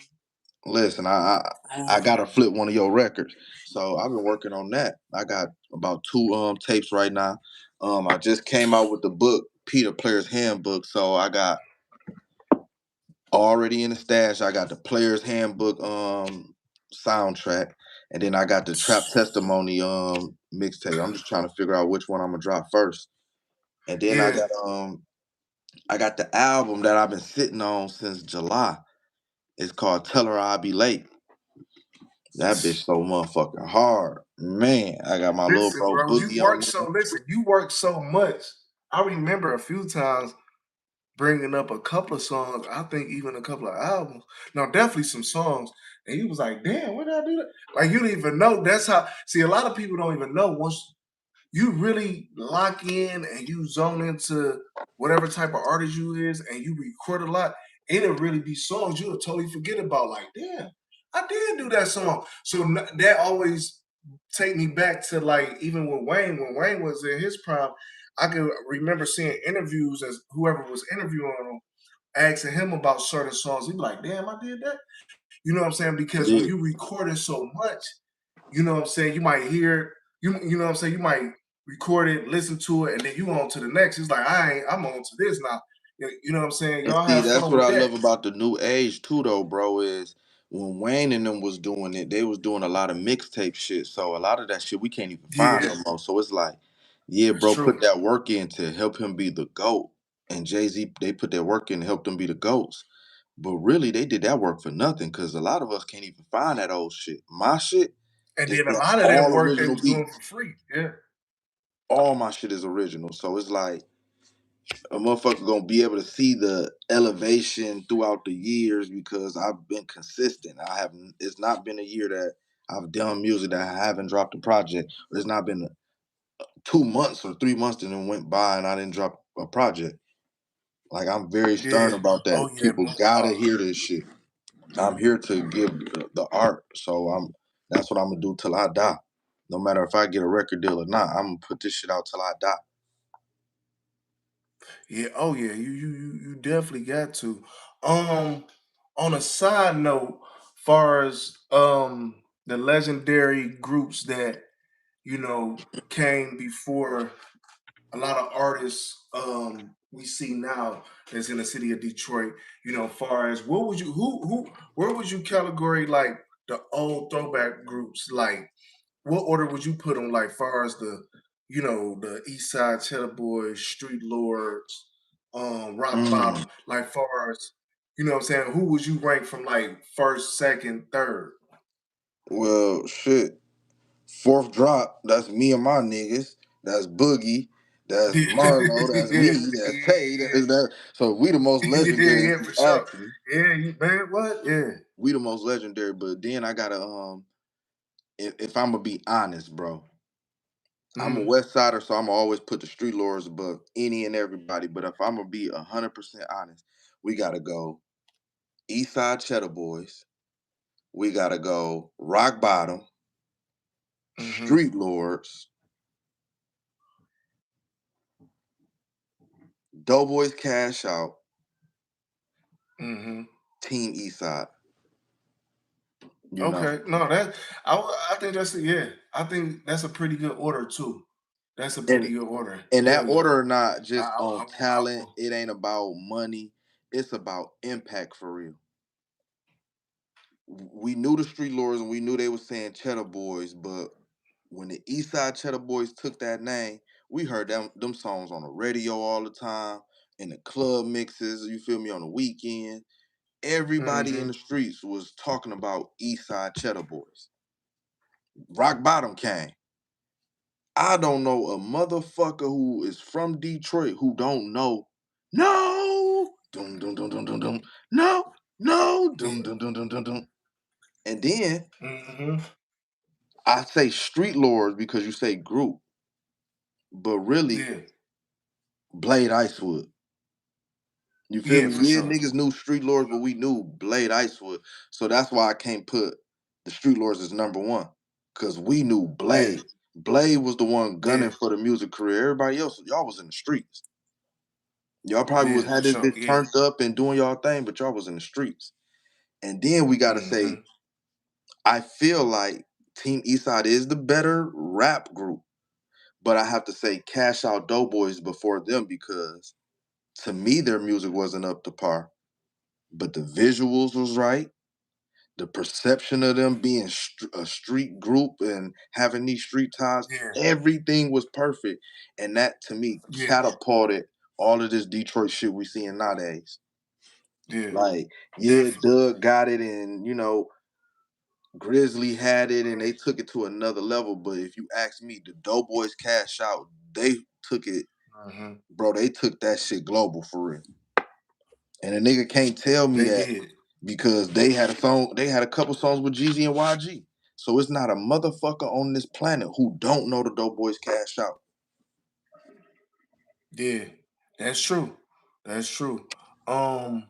Listen, I Ooh. gotta flip one of your records. So I've been working on that. I got about two tapes right now. I just came out with the book, Peter Player's Handbook. So I got already in the stash. I got the Player's Handbook soundtrack, and then I got the Trap Testimony mixtape. I'm just trying to figure out which one I'm gonna drop first. And then Yeah. I got the album that I've been sitting on since July. It's called Tell Her I'll Be Late. That bitch so motherfucking hard. Man, I got my little Listen, bro bro, Boogie on there. you work so much. I remember a few times bringing up a couple of songs, I think even a couple of albums. No, definitely some songs. And he was like, damn, where did I do that? Like, you didn't even know. That's how, see, a lot of people don't even know once you really lock in and you zone into whatever type of artist you is and you record a lot, it'll really be songs you'll totally forget about. Like, damn, I did do that song. So that always take me back to like even with Wayne, when Wayne was in his prime, I can remember seeing interviews as whoever was interviewing him, asking him about certain songs. He'd be like, damn, I did that. You know what I'm saying? Because when Yeah. you record it so much, you know what I'm saying, you might hear, you know what I'm saying, you might record it, listen to it, and then you on to the next. It's like, I'm on to this now. You know what I'm saying? And Y'all see, have that's fun what with I that. love about the new age too, though, bro. Is when Wayne and them was doing it, they was doing a lot of mixtape shit. So a lot of that shit we can't even find Yeah, no more. So it's like, yeah, that's bro, put true. that work in to help him be the GOAT. And Jay-Z, they put that work in to help them be the GOATs. But really, they did that work for nothing because a lot of us can't even find that old shit. My shit And is then a is lot of that all work they original was doing beats. for free. Yeah. All my shit is original. So it's like a motherfucker gonna be able to see the elevation throughout the years because I've been consistent. I haven't. It's not been a year that I've done music that I haven't dropped a project. It's not been 2 months or 3 months that then went by and I didn't drop a project. Like I'm very stern Yeah. about Oh that. yeah. People gotta hear this shit. I'm here to give the art, so That's what I'm gonna do till I die. No matter if I get a record deal or not, I'm gonna put this shit out till I die. Yeah. Oh yeah. You definitely got to. Um, on a side note, far as the legendary groups that came before a lot of artists we see now that's in the city of Detroit, far as what would you who where would you category like the old throwback groups? Like what order would you put them like far as the East Side Cheddar Boys, Street Lords, Rock Mm. Bottom, like far as what I'm saying, who would you rank from like first, second, third? Well, shit. Fourth drop, that's me and my niggas. That's Boogie. That's Yeah, Marlo. That's yeah, me. That's Tay. That's that. So we the most yeah, legendary. yeah, If you for sure. ask me, Yeah, you man, what? Yeah. we the most legendary. But then I gotta if I'm gonna be honest, bro, I'm a Mm, West Sider, so I'm always put the Street Lords above any and everybody. But if I'm gonna be 100% honest, we gotta go East Side Cheddar Boys. We gotta go Rock Bottom, mm-hmm, Street Lords, Doughboys Cash Out, mm-hmm. Team East Side. You know. Okay, no, I think yeah, I think that's a pretty good order too. That's a And pretty good order. and Hell that yeah. order not just I on will. I talent. will. It ain't about money. It's about impact for real. We knew the Street Lords and we knew they were saying Cheddar Boys, but when the East Side Cheddar Boys took that name, we heard them songs on the radio all the time, in the club mixes, you feel me, on the weekend. Everybody in Mm-hmm. the streets was talking about East Side Cheddar Boys. Rock Bottom came. I don't know a motherfucker who is from Detroit who don't know. No, dum dum dum dum dum dum. No, no, dum Yeah. dum dum dum dum dum. And then Mm-hmm. I say street lords because you say group, but really Yeah. Blade Icewood. You feel Yeah, me? for Yeah, sure. niggas knew street lords, but we knew Blade Icewood. So that's why I can't put the street lords as number one. Cause we knew Yeah. Blade. Blade was the one Yeah. gunning for the music career. Everybody else, y'all was in the streets. Y'all probably was Yeah, for had this sure. bitch Yeah. turned up and doing y'all thing, but y'all was in the streets. And then we got to say, Mm-hmm. I feel like Team Eastside is the better rap group, but I have to say Cash Out Doughboys before them because to me their music wasn't up to par, but the visuals was right. The perception of them being a street group and having these street ties, Yeah. everything was perfect, and that to me Yeah. catapulted all of this Detroit shit we seeing nowadays. Yeah. Like, yeah, Definitely. Doug got it, and Grizzly had it, and they took it to another level. But if you ask me, the Doughboys Cash Out, they took it, Mm-hmm. bro. They took that shit global for real. And a nigga can't tell me They that did. because they had a song, they had a couple songs with Jeezy and YG. So it's not a motherfucker on this planet who don't know the Doughboys Cash Out. Yeah. That's true. That's true. Um,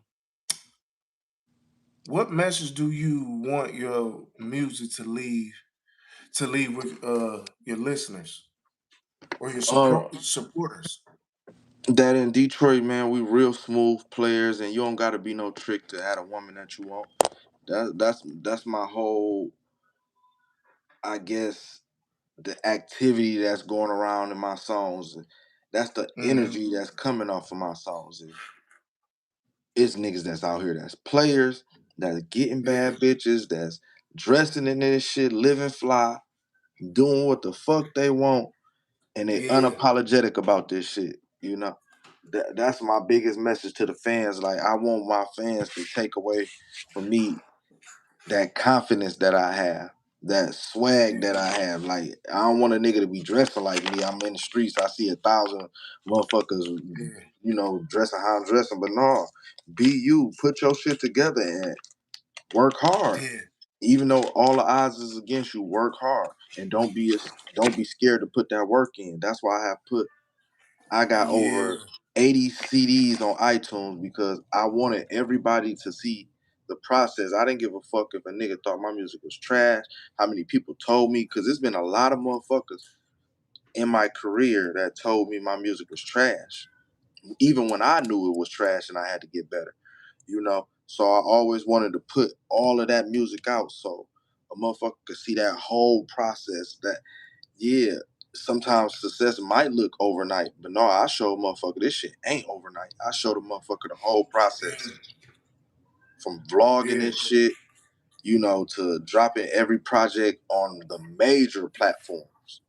what message do you want your music to leave with your listeners or your Uh, supporters? that in Detroit, man, we real smooth players, and you don't gotta be no trick to have a woman that you want. That's my whole, I guess, the activity that's going around in my songs. That's the Mm-hmm. energy that's coming off of my songs. It's niggas that's out here that's players, that's getting Yeah. bad bitches, that's dressing in this shit, living fly, doing what the fuck they want, and they Yeah. unapologetic about this shit. That's my biggest message to the fans. Like, I want my fans to take away from me that confidence that I have, that swag Yeah. that I have. Like, I don't want a nigga to be dressing like me. I'm in the streets. I see 1,000 motherfuckers, Yeah. dressing how I'm dressing. But no, be you. Put your shit together and work hard. Yeah. Even though all the odds is against you, work hard and don't be scared to put that work in. That's why I got Yeah. over 80 CDs on iTunes because I wanted everybody to see the process. I didn't give a fuck if a nigga thought my music was trash, how many people told me, because there's been a lot of motherfuckers in my career that told me my music was trash, even when I knew it was trash and I had to get better. So I always wanted to put all of that music out so a motherfucker could see that whole process. That, yeah, sometimes success might look overnight, but no, I show a motherfucker this shit ain't overnight. I show the motherfucker the whole process from vlogging Yeah. this shit, to dropping every project on the major platforms.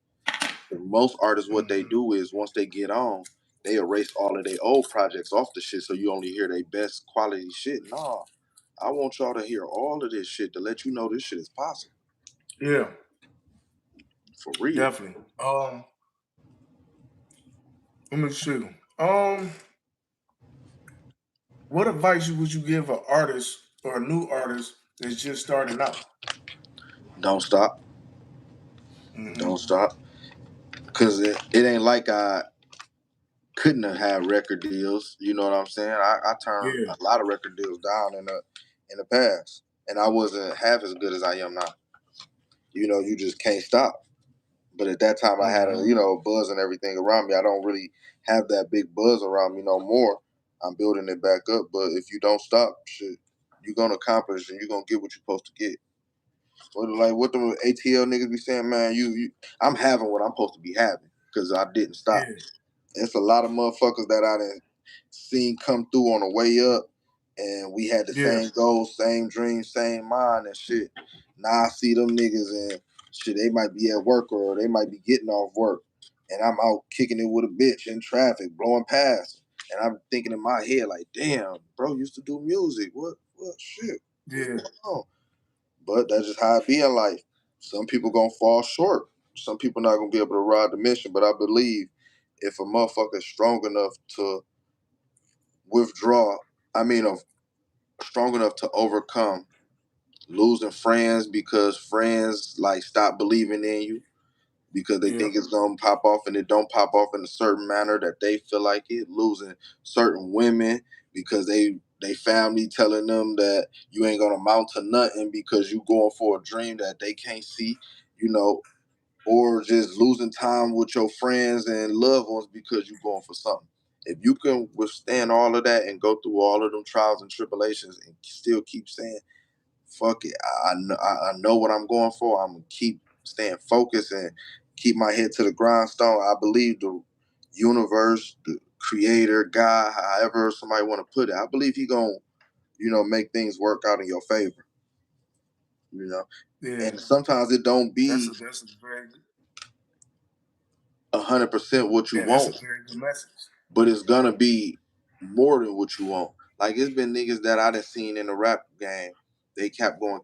And most artists, what they Mm-hmm. do is once they get on, they erase all of their old projects off the shit so you only hear their best quality shit. Nah, I want y'all to hear all of this shit to let you know this shit is possible. Yeah. For real. Definitely. Let me see. Um, what advice would you give an artist or a new artist that's just starting out? Don't stop. Mm-hmm. Don't stop. Cause it ain't like I couldn't have had record deals. You know what I'm saying? I turned Yeah. a lot of record deals down in the past. And I wasn't half as good as I am now. You just can't stop. But at that time I had a, Mm-hmm. buzz and everything around me. I don't really have that big buzz around me no more. I'm building it back up. But if you don't stop, shit, you're gonna accomplish and you're gonna get what you're supposed to get. What the ATL niggas be saying, man, I'm having what I'm supposed to be having because I didn't stop. Yeah. It's a lot of motherfuckers that I done seen come through on the way up, and we had the Yeah. same goals, same dreams, same mind and shit. Now I see them niggas and shit, they might be at work or they might be getting off work, and I'm out kicking it with a bitch in traffic, blowing past. And I'm thinking in my head, like, damn, bro used to do music. What shit? What's Yeah. going on? But that's just how it be in life. Some people gonna fall short. Some people not gonna be able to ride the mission. But I believe if a motherfucker is strong enough to withdraw, I mean, strong enough to overcome losing friends because friends like stop believing in you because they Yeah. think it's gonna pop off and it don't pop off in a certain manner that they feel like it. Losing certain women because they family telling them that you ain't gonna amount to nothing because you going for a dream that they can't see, you know, or just losing time with your friends and loved ones because you're going for something. If you can withstand all of that and go through all of them trials and tribulations and still keep saying, fuck it. I know what I'm going for. I'm gonna keep staying focused and keep my head to the grindstone. I believe the universe, the creator, God, however somebody want to put it, I believe he gonna, make things work out in your favor. You know, Yeah, and sometimes it don't be that's a very 100% what you that's a want, very good message. but it's gonna be more than what you want. Like it's been niggas that I done seen in the rap game. They kept going,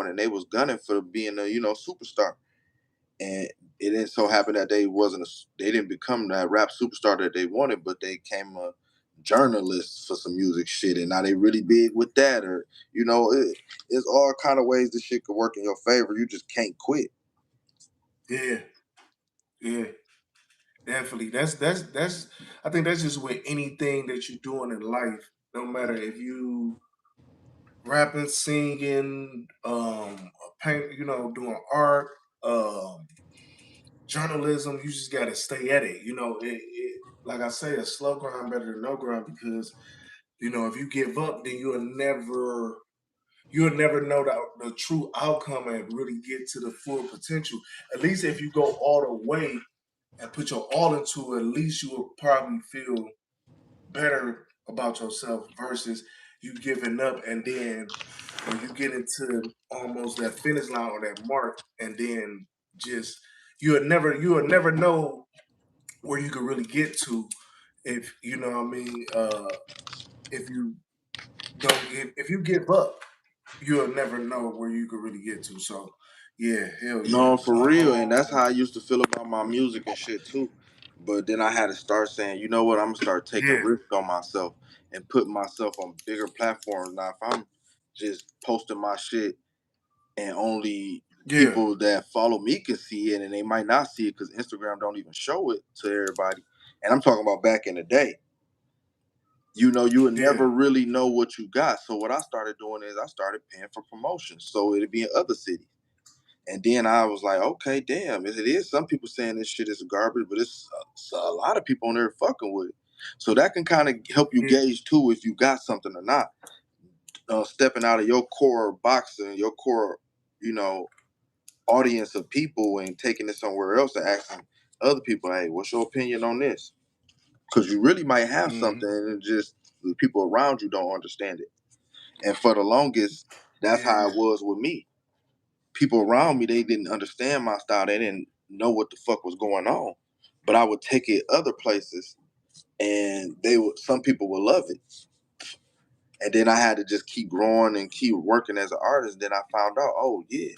and they was gunning for being a superstar. And it didn't so happen that they didn't become that rap superstar that they wanted, but they came a journalist for some music shit, and now they really big with that. Or it's all kind of ways this shit could work in your favor. You just can't quit. Yeah, yeah, definitely. That's. I think that's just with anything that you're doing in life. No matter if you rapping, singing, paint, doing art, journalism. You just got to stay at it. Like I say, a slow grind better than no grind because if you give up, then you'll never know the true outcome and really get to the full potential. At least if you go all the way and put your all into it, at least you will probably feel better about yourself versus you giving up and then when you get into almost that finish line or that mark and then just you'll never know where you could really get to if you know what I mean if you don't if you give up you'll never know where you could really get to. So yeah, hell yeah. No, for real, and that's how I used to feel about my music and shit too. But then I had to start saying, you know what, I'm gonna start taking Yeah, risks on myself and putting myself on bigger platforms. Now, if I'm just posting my shit and only yeah, people that follow me can see it, and they might not see it because Instagram don't even show it to everybody. And I'm talking about back in the day. You would yeah, never really know what you got. So what I started doing is I started paying for promotions, so it'd be in other cities. And then I was like, okay, damn, it is. Some people saying this shit is garbage, but it's a lot of people on there fucking with it. So that can kind of help you yeah, gauge too if you got something or not. Stepping out of your core boxing, your core, you know, audience of people and taking it somewhere else and asking other people, hey, what's your opinion on this? Because you really might have mm-hmm, something and just the people around you don't understand it. And for the longest, that's how yeah, it was with me. People around me, they didn't understand my style. They didn't know what the fuck was going on. But I would take it other places and some people would love it. And then I had to just keep growing and keep working as an artist. Then I found out, oh yeah,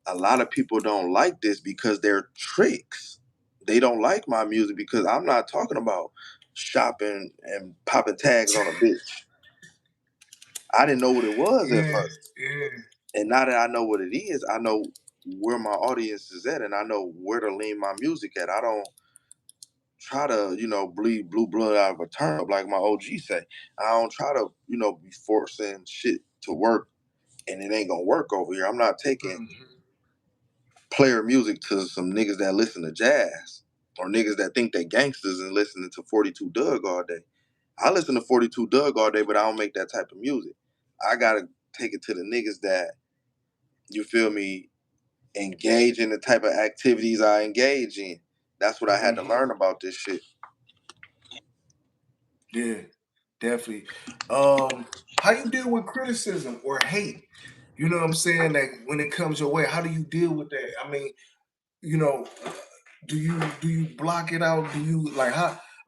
a lot of people don't like this because they're tricks. They don't like my music because I'm not talking about shopping and popping tags on a bitch. I didn't know what it was at yeah, first. yeah, And now that I know what it is, I know where my audience is at and I know where to lean my music at. I don't try to, bleed blue blood out of a turnip like my OG say. I don't try to, be forcing shit to work and it ain't gonna work over here. I'm not taking mm-hmm, player music to some niggas that listen to jazz or niggas that think they gangsters and listening to 42 Doug all day. I listen to 42 Doug all day, but I don't make that type of music. I gotta take it to the niggas that, you feel me, engage in the type of activities I engage in. That's what I had to mm-hmm. learn about this shit. Yeah, definitely. How you deal with criticism or hate? You know what I'm saying? Like when it comes your way, how do you deal with that? I mean, you know, do you block it out? Do you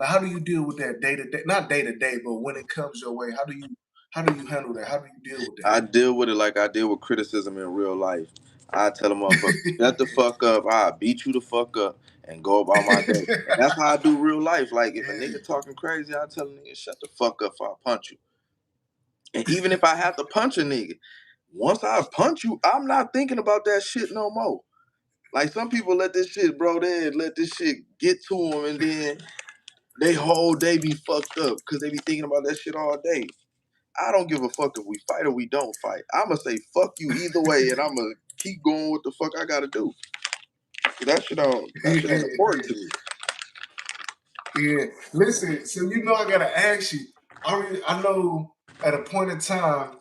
how do you deal with that day to day? Not day to day, but when it comes your way, how do you handle that? How do you deal with I deal with it like I deal with criticism in real life. I tell a motherfucker, shut the fuck up. I beat you the fuck up and go about my day. that? And that's how I do real life. Like if a Yeah. nigga talking crazy, I tell a nigga, shut the fuck up before I punch you. And even if I have to punch a nigga, once I punch you, I'm not thinking about that shit no more. Like some people let this shit, bro, they let this shit get to them and then they whole day be fucked up because they be thinking about that shit all day. I don't give a fuck if we fight or we don't fight. I'ma say fuck you either way, and I'ma keep going with the fuck I gotta do. That shit ain't important Yeah, to me. yeah. Listen, so I gotta ask you. I know at a point in time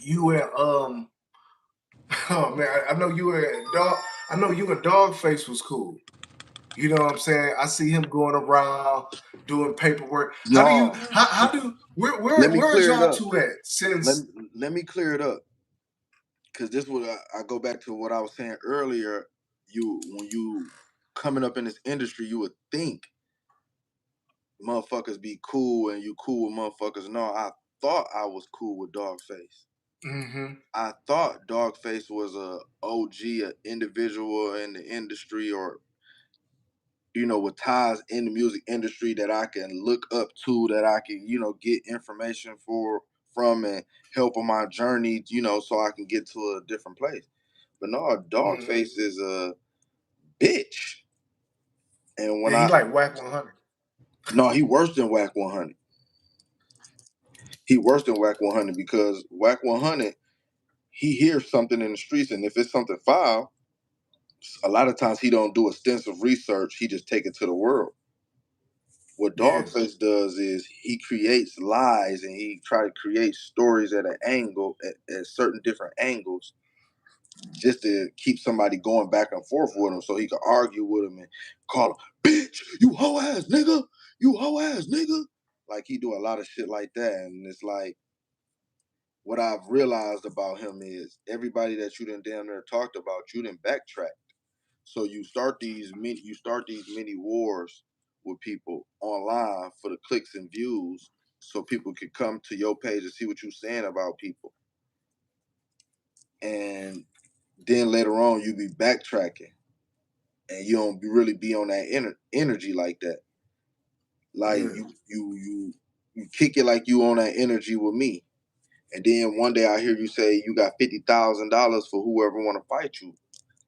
you and oh man, I know you and dog. I know you and Dogface was cool. You know what I'm saying? I see him going around doing paperwork. How do you? No, How do? let me Where is clear it y'all up. two at? Let Since let me clear it up, because this would I go back to what I was saying earlier. When you coming up in this industry, you would think motherfuckers be cool and you cool with motherfuckers. No, I thought I was cool with Dogface. mm-hmm, I thought Dogface was a OG, an individual in the industry, or with ties in the music industry that I can look up to, that I can get information from and help on my journey, so I can get to a different place. But no, mm-hmm. Dogface is a bitch. And when Yeah, he like whack 100. no, he worse than Whack 100. He worse than Whack 100 because Whack 100, he hears something in the streets, and if it's something foul, a lot of times he don't do extensive research. He just take it to the world. What Yeah. Dogface does is he creates lies and he try to create stories at an angle, at certain different angles, just to keep somebody going back and forth with him, so he can argue with him and call him bitch, you hoe ass nigga, you hoe ass nigga. Like he do a lot of shit like that, and it's like what I've realized about him is everybody that you done damn near talked about, you didn't backtrack. So you start these mini wars with people online for the clicks and views, so people can come to your page and see what you're saying about people. And then later on you be backtracking and you don't really be on that energy like that. Like Yeah. you kick it like you on that energy with me. And then one day I hear you say you got $50,000 for whoever want to fight you.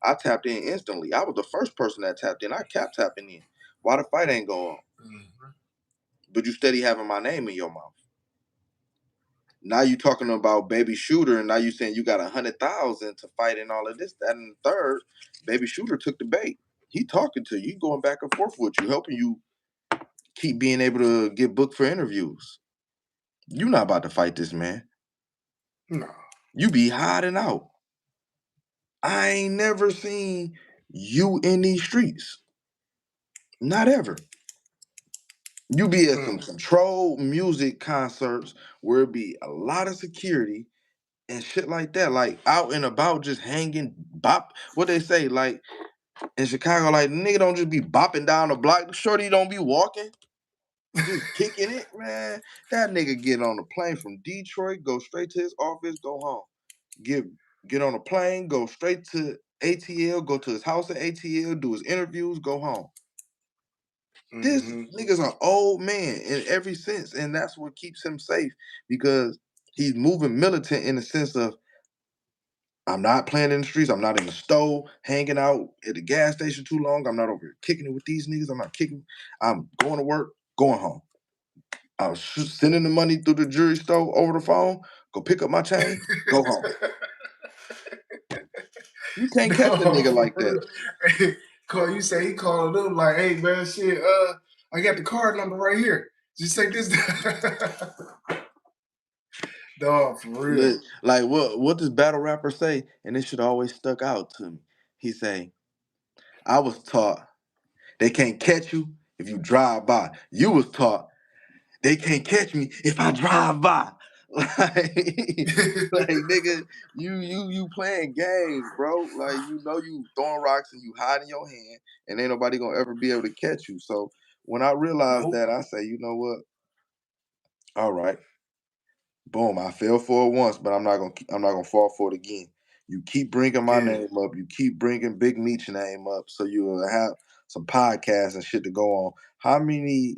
I tapped in instantly. I was the first person that tapped in. I kept tapping in. Why the fight ain't go on? Mm-hmm. But you steady having my name in your mouth. Now you talking about Baby Shooter, and now you saying you got 100,000 to fight and all of this, that, and the third. Baby Shooter took the bait. He talking to you, going back and forth with you, helping you keep being able to get booked for interviews. You not about to fight this man. No. You be hiding out. I ain't never seen you in these streets. Not ever. You be at some Mm. controlled music concerts where it be a lot of security and shit like that, like out and about, just hanging, bop. What they say, like in Chicago, like nigga don't just be bopping down the block. Shorty don't be walking, just kicking it, man. That nigga get on a plane from Detroit, go straight to his office, go home. Get get on a plane, go straight to ATL, go to his house at ATL, do his interviews, go home. This Mm-hmm. nigga's an old man in every sense, and that's what keeps him safe because he's moving militant in the sense of I'm not playing in the streets. I'm not in the stove, hanging out at the gas station too long. I'm not over here kicking it with these niggas. I'm not kicking. I'm going to work, going home. I'm sending the money through the jewelry store over the phone. Go pick up my chain. Go home. You can't catch a No, nigga for like that. real. Hey, you say he calling them like, hey man, shit, I got the card number right here. Just take this. Dog, for real. Like what does battle rapper say? And this should always stuck out to me. He say, I was taught they can't catch you if you drive by. You was taught they can't catch me if I drive by. Like nigga, you playing games, bro. Like you throwing rocks and you hiding your hand, and ain't nobody gonna ever be able to catch you. So when I realized Nope. that, I say, you know what? All right, boom. I fell for it once, but I'm not gonna fall for it again. You keep bringing my Yeah. name up. You keep bringing Big Meech's name up, so you will have some podcasts and shit to go on. How many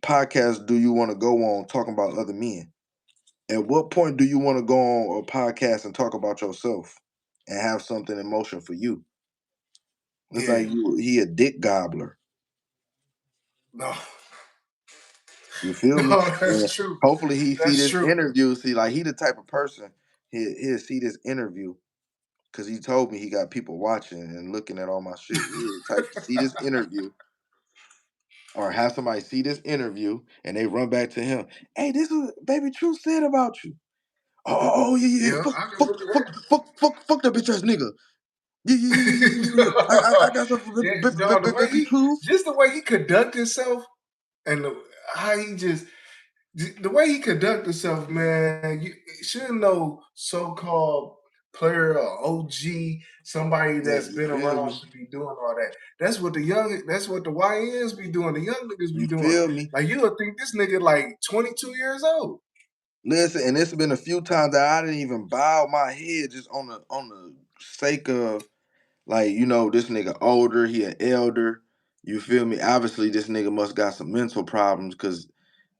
podcasts do you want to go on talking about other men? At what point do you want to go on a podcast and talk about yourself and have something in motion for you? It's like Yeah. he a dick gobbler. No. You feel me? No, And that's true. hopefully he see That's this true. interview. See, like he the type of person he'll see this interview because he told me he got people watching and looking at all my shit. He the type to see this interview or have somebody see this interview and they run back to him. Hey, this is what Baby Truth said about you. Oh yeah, yeah. Yeah, Fuck, I fuck, remember fuck, fuck, fuck, fuck that bitch ass nigga. Yeah, yeah, yeah, yeah, yeah, yeah. I got something for yeah, dog, the way baby truth. just the way he conduct himself and how he just the way he conduct himself, man, you shouldn't no so-called player or OG, somebody Yeah, that's you been feel around me? should be doing all that. That's what the YNs be doing, the young niggas be You doing. feel me? Like you would think this nigga like 22 years old. Listen, and it's been a few times that I didn't even bow my head just on the sake of like, this nigga older, he an elder. You feel me? Obviously, this nigga must got some mental problems because,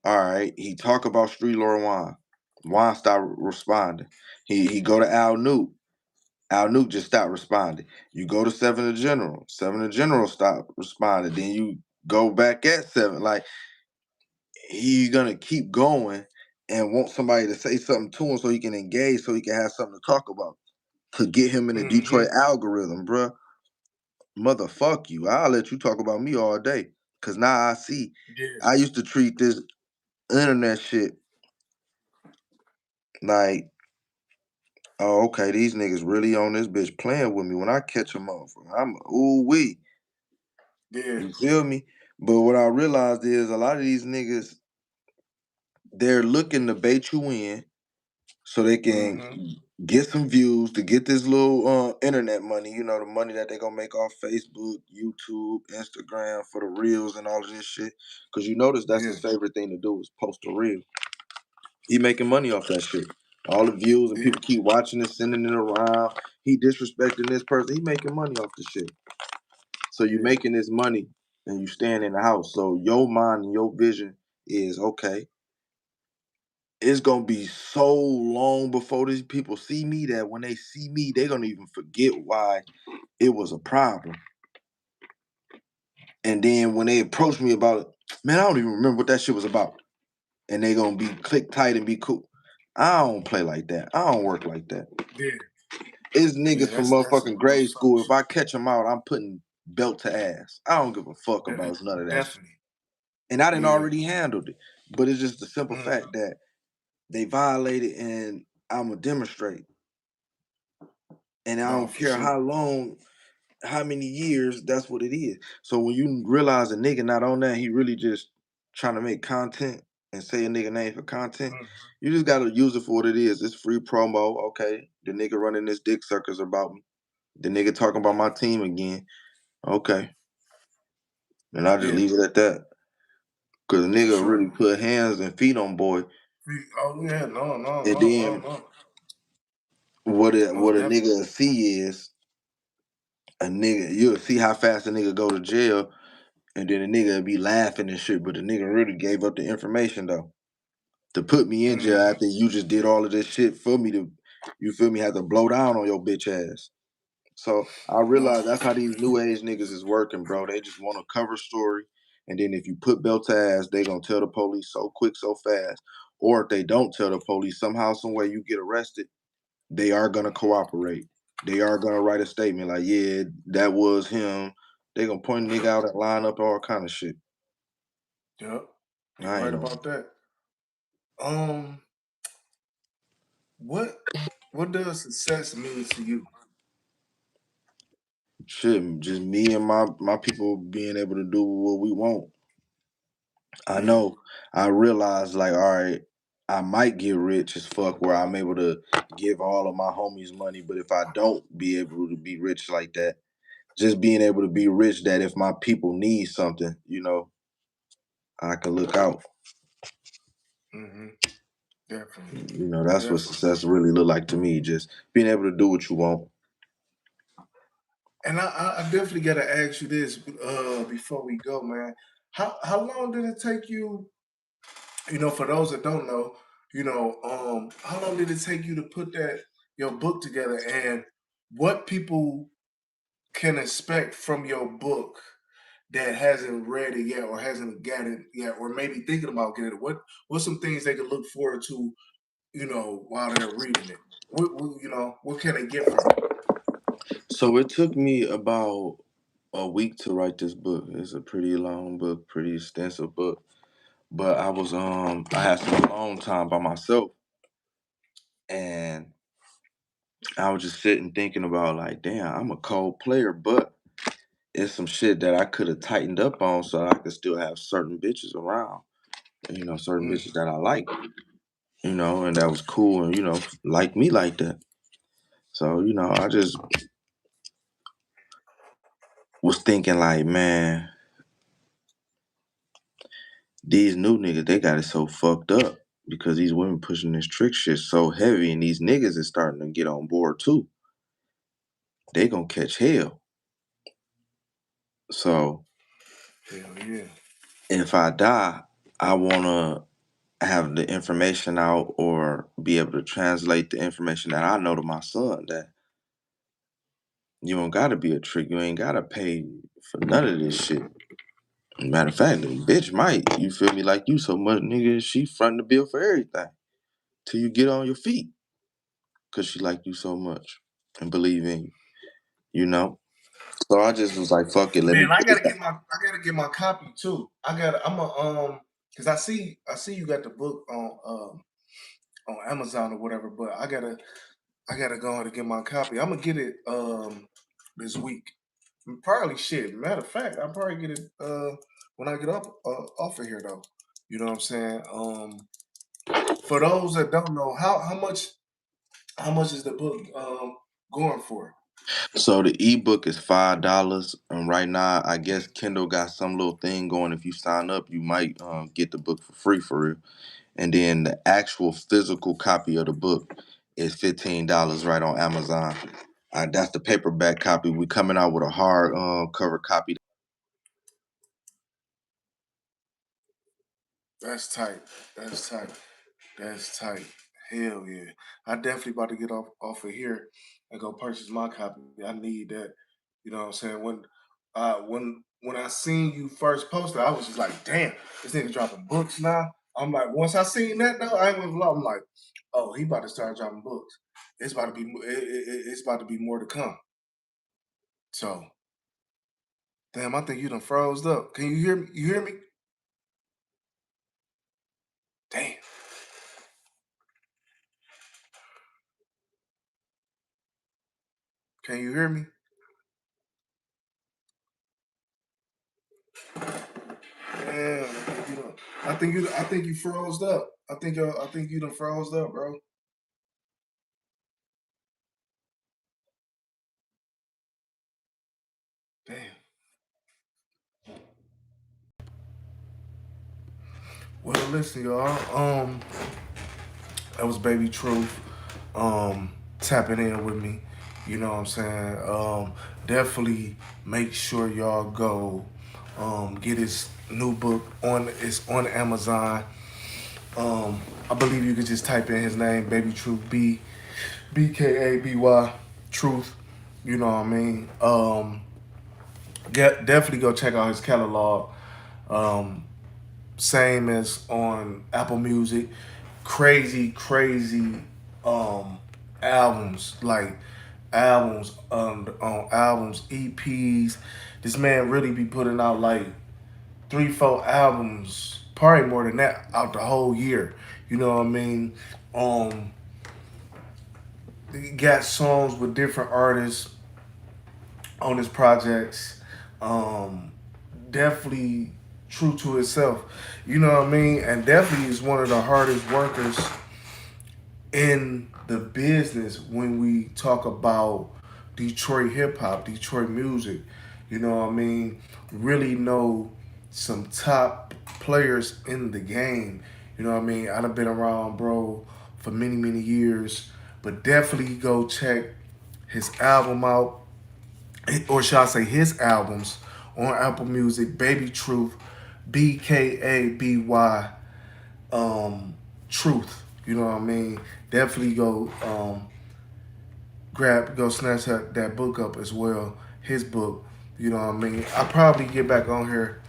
all right, he talk about Street Lord Juan. Juan stopped responding. He go to Al Nuke. Al Nuke just stopped responding. You go to Seven of General. Seven of General stopped responding. Then you go back at Seven. Like, he's gonna keep going and want somebody to say something to him so he can engage, so he can have something to talk about to get him in the Mm-hmm. Detroit algorithm, bruh. Motherfuck you. I'll let you talk about me all day. Cause now I see. Yeah, I used to treat this internet shit like, oh, okay, these niggas really on this bitch playing with me. When I catch them off, I'm ooh wee. yeah, You feel me? But what I realized is a lot of these niggas, they're looking to bait you in so they can mm-hmm. get some views to get this little internet money, the money that they gonna make off Facebook, YouTube, Instagram for the reels and all of this shit. Cause you notice that's Yeah, his favorite thing to do is post a reel. He making money off that shit. All the views and yeah, people keep watching it, sending it around. He disrespecting this person. He making money off the shit. So you yeah, making this money and you staying in the house. So your mind and your vision is okay. It's gonna be so long before these people see me that when they see me, they're gonna even forget why it was a problem. And then when they approach me about it, man, I don't even remember what that shit was about. And they gonna be click tight and be cool. I don't play like that. I don't work like that. yeah, It's yeah. niggas from That's some motherfucking real grade soft school. If shit. I catch them out, I'm putting belt to ass. I don't give a fuck De- about none of that shit. Definitely. And I didn't Yeah. already handled it. But it's just the simple Mm, fact that they violated and I'm gonna demonstrate. And I no, don't for care sure. how long, how many years, that's what it is. So when you realize a nigga not on that, he really just trying to make content and say a nigga name for content, Mm, you just gotta use it for what it is. It's free promo. Okay. The nigga running this dick circus about me. The nigga talking about my team again. Okay. And I just yeah, leave it at that. Cause the for nigga sure. really put hands and feet on boy. Oh yeah, no, no, And no, no, then no. what Most a definitely. nigga see is a nigga, you'll see how fast a nigga go to jail. And then the nigga be laughing and shit, but the nigga really gave up the information though. To put me in jail Mm-hmm. after you just did all of this shit for me to, you feel me, have to blow down on your bitch ass. So I No, realize that's how these new age niggas is working, bro. They just want a cover story. And then if you put belt to ass, they gonna tell the police so quick, so fast. Or if they don't tell the police, somehow, some way you get arrested, they are gonna cooperate. They are gonna write a statement like, yeah, that was him. They gonna point a nigga out and line up all kind of shit. yep. You're I ain't right know. about that. Um, what what does success mean to you? Shit, just me and my people being able to do what we want. I Yeah. know. I realize like, all right, I might get rich as fuck where I'm able to give all of my homies money, but if I don't be able to be rich like that, just being able to be rich that if my people need something, I can look out. Mm-hmm. Definitely. That's what Definitely. success really look like to me. Just being able to do what you want. And I definitely got to ask you this before we go, man. How long did it take you? For those that don't know, how long did it take you to put that your book together, and what people can expect from your book that hasn't read it yet or hasn't got it yet, or maybe thinking about getting it? What's some things they can look forward to, while they're reading it? What can they get from it? So it took me about a week to write this book. It's a pretty long book, pretty extensive book. But I had some alone time by myself. And I was just sitting thinking about like, damn, I'm a cold player, but it's some shit that I could have tightened up on so I could still have certain bitches around. Certain Mm. bitches that I like, and that was cool and, like me like that. So, I just was thinking like, man, these new niggas, they got it so fucked up because these women pushing this trick shit so heavy and these niggas is starting to get on board too. They gonna catch hell. So Hell yeah. if I die, I wanna have the information out or be able to translate the information that I know to my son that you don't gotta be a trick. You ain't gotta pay for none of this shit. Matter of fact, the bitch might, you feel me, like you so much, nigga, she fronting the bill for everything till you get on your feet because she like you so much and believe in you, you know? So I just was like, fuck it, let me Man, I put gotta it get out. my copy too. I'm a because I see you got the book on Amazon or whatever, but I gotta go ahead and get my copy. I'm gonna get it this week. Probably shit. Matter of fact, I'll probably get it when I get up off of here though. You know what I'm saying? For those that don't know, how much is the book going for? So the ebook is $5. And right now, I guess Kindle got some little thing going. If you sign up, you might get the book for free for real. And then the actual physical copy of the book is $15 right on Amazon. That's the paperback copy. We coming out with a hard cover copy. That's tight. That's tight. That's tight. Hell yeah. I definitely about to get off of here and go purchase my copy. I need that. You know what I'm saying? When I seen you first post it, I was just like, damn, this nigga dropping books now. I'm like, once I seen that though, I ain't gonna lie. I'm like, oh, he about to start dropping books. It's about to be it's about to be more to come. So damn, I think you done froze up. Can you hear me? You hear me? Damn. Can you hear me? Damn, I think you froze up. I think you done froze up, bro. Damn. Well, listen, y'all. That was Baby Truth. Tapping in with me. You know what I'm saying? Definitely make sure y'all go get his new book on Amazon. I believe you could just type in his name, Baby Truth, Bkaby Truth. You know what I mean? Definitely go check out his catalog. Um, Same as on Apple Music. Crazy um, albums, like albums on albums, EPs. This man really be putting out like 3, 4 albums, probably more than that, out the whole year. You know what I mean? Um, he got songs with different artists on his projects. Um, Definitely true to itself. You know what I mean? And definitely is one of the hardest workers in the business when we talk about Detroit hip hop, Detroit music. You know what I mean? Really know some top players in the game. You know what I mean? I've been around, bro, for many years. But definitely go check his album out, or should I say his albums on Apple Music. Baby Truth, Bkaby Truth. You know what I mean? Definitely go snatch that book up as well. His book. You know what I mean? I'll probably get back on here.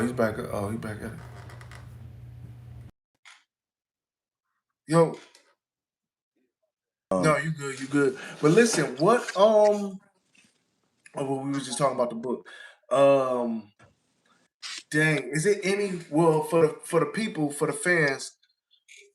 He's back. Oh, he's back at it. Yo, no, you good, you good. But listen, what we was just talking about the book. Um, Dang, is it any? Well, for the people, for the fans,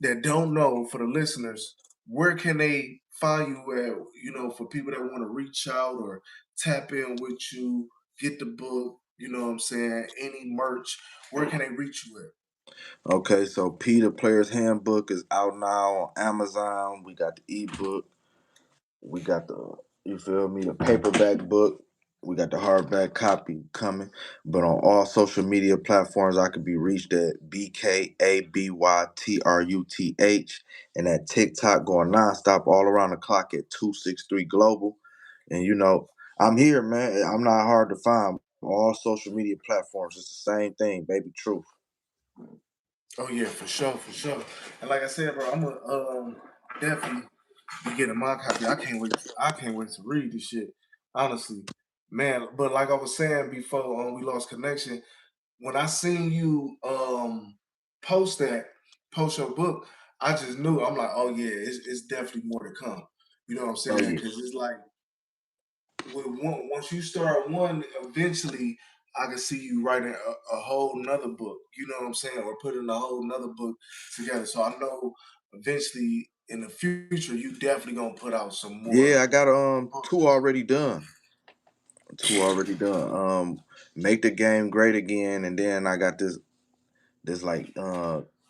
that don't know, for the listeners, where can they find you at? You know, for people that want to reach out or tap in with you, get the book. You know what I'm saying? Any merch, where can they reach you at? Okay, so Peter Player's Handbook is out now on Amazon. We got the ebook. We got the, you feel me, the paperback book. We got the hardback copy coming. But on all social media platforms, I could be reached at Bkabytruth, and at TikTok going nonstop all around the clock at 263 Global. And I'm here, man. I'm not hard to find. All social media platforms, it's the same thing, baby truth. Oh yeah, for sure, for sure. And like I said, bro, I'm gonna definitely be getting my copy. I can't wait. I can't wait to read this shit. Honestly, man. But like I was saying before, we lost connection. When I seen you post that, post your book, I just knew. I'm like, oh yeah, it's definitely more to come. You know what I'm Oh saying? yeah. Because it's like once you start one, eventually I can see you writing a whole nother book. You know what I'm saying? Or putting a whole nother book together. So I know eventually in the future you definitely gonna put out some more Yeah, I got two books. already done. Two already done. Make the game great again, and then I got this like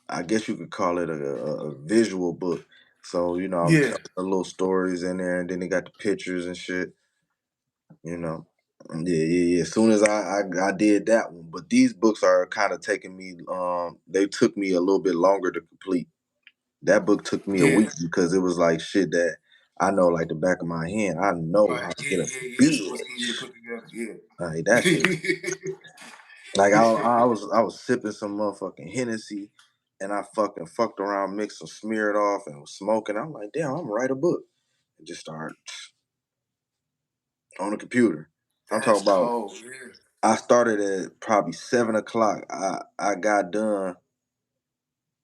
I guess you could call it a visual book. So I'm Yeah, telling the little stories in there, and then they got the pictures and shit. You know, yeah. As soon as I did that one, but these books are kind of taking me. They took me a little bit longer to complete. That book took me a yeah. week because it was like shit that I know like the back of my hand. I know Right. how to get a Yeah. So it's easy to bitch. put together. Like that shit. Yeah. Like I was sipping some motherfucking Hennessy, and I fucking fucked around, mixed some smeared off, and was smoking. I'm like, damn, I'm gonna write a book, and just start on the computer. I'm That's talking about. cold. Yeah. I started at probably 7 o'clock. I got done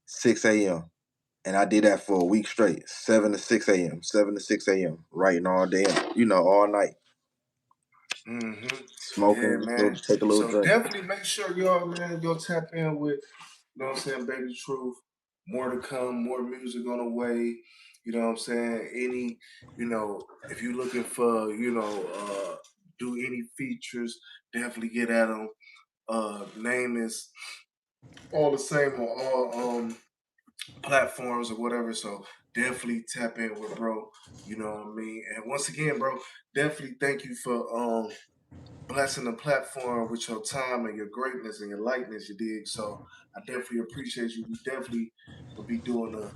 6 a.m. and I did that for a week straight, 7 to 6 a.m., 7 to 6 a.m. writing all day, all night, Hmm. smoking, Yeah, man. take a little So drink. definitely make sure y'all, man, go tap in with, you know what I'm saying, Baby Truth. More to come, more music on the way. You know what I'm saying? If you're looking for, do any features, definitely get at them. Name is all the same on all platforms or whatever. So definitely tap in with bro. You know what I mean? And once again, bro, definitely thank you for blessing the platform with your time and your greatness and your lightness, you dig? So I definitely appreciate you. We definitely will be doing a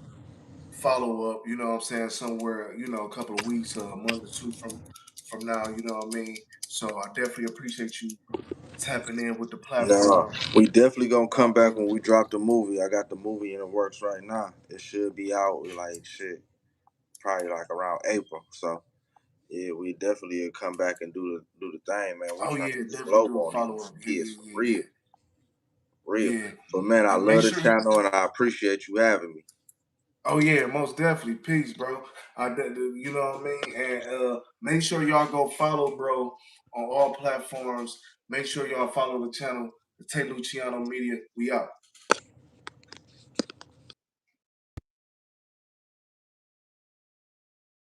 follow up, you know what I'm saying, somewhere, a couple of weeks or a month or two from now, you know what I mean? So I definitely appreciate you tapping in with the No, platform. we definitely gonna come back when we drop the movie. I got the movie in the works right now. It should be out like shit, probably like around April. So yeah, we definitely will come back and do the thing, man. We Oh trying yeah, to get definitely globe do a on follow these up. Yeah, kids yeah, for yeah, real, real. yeah. Yeah. But man, I And make love the sure you channel and I appreciate you having me. Oh yeah, most definitely. Peace, bro. You know what I mean? And make sure y'all go follow bro on all platforms. Make sure y'all follow the channel, the Tay Luciano Media. We out.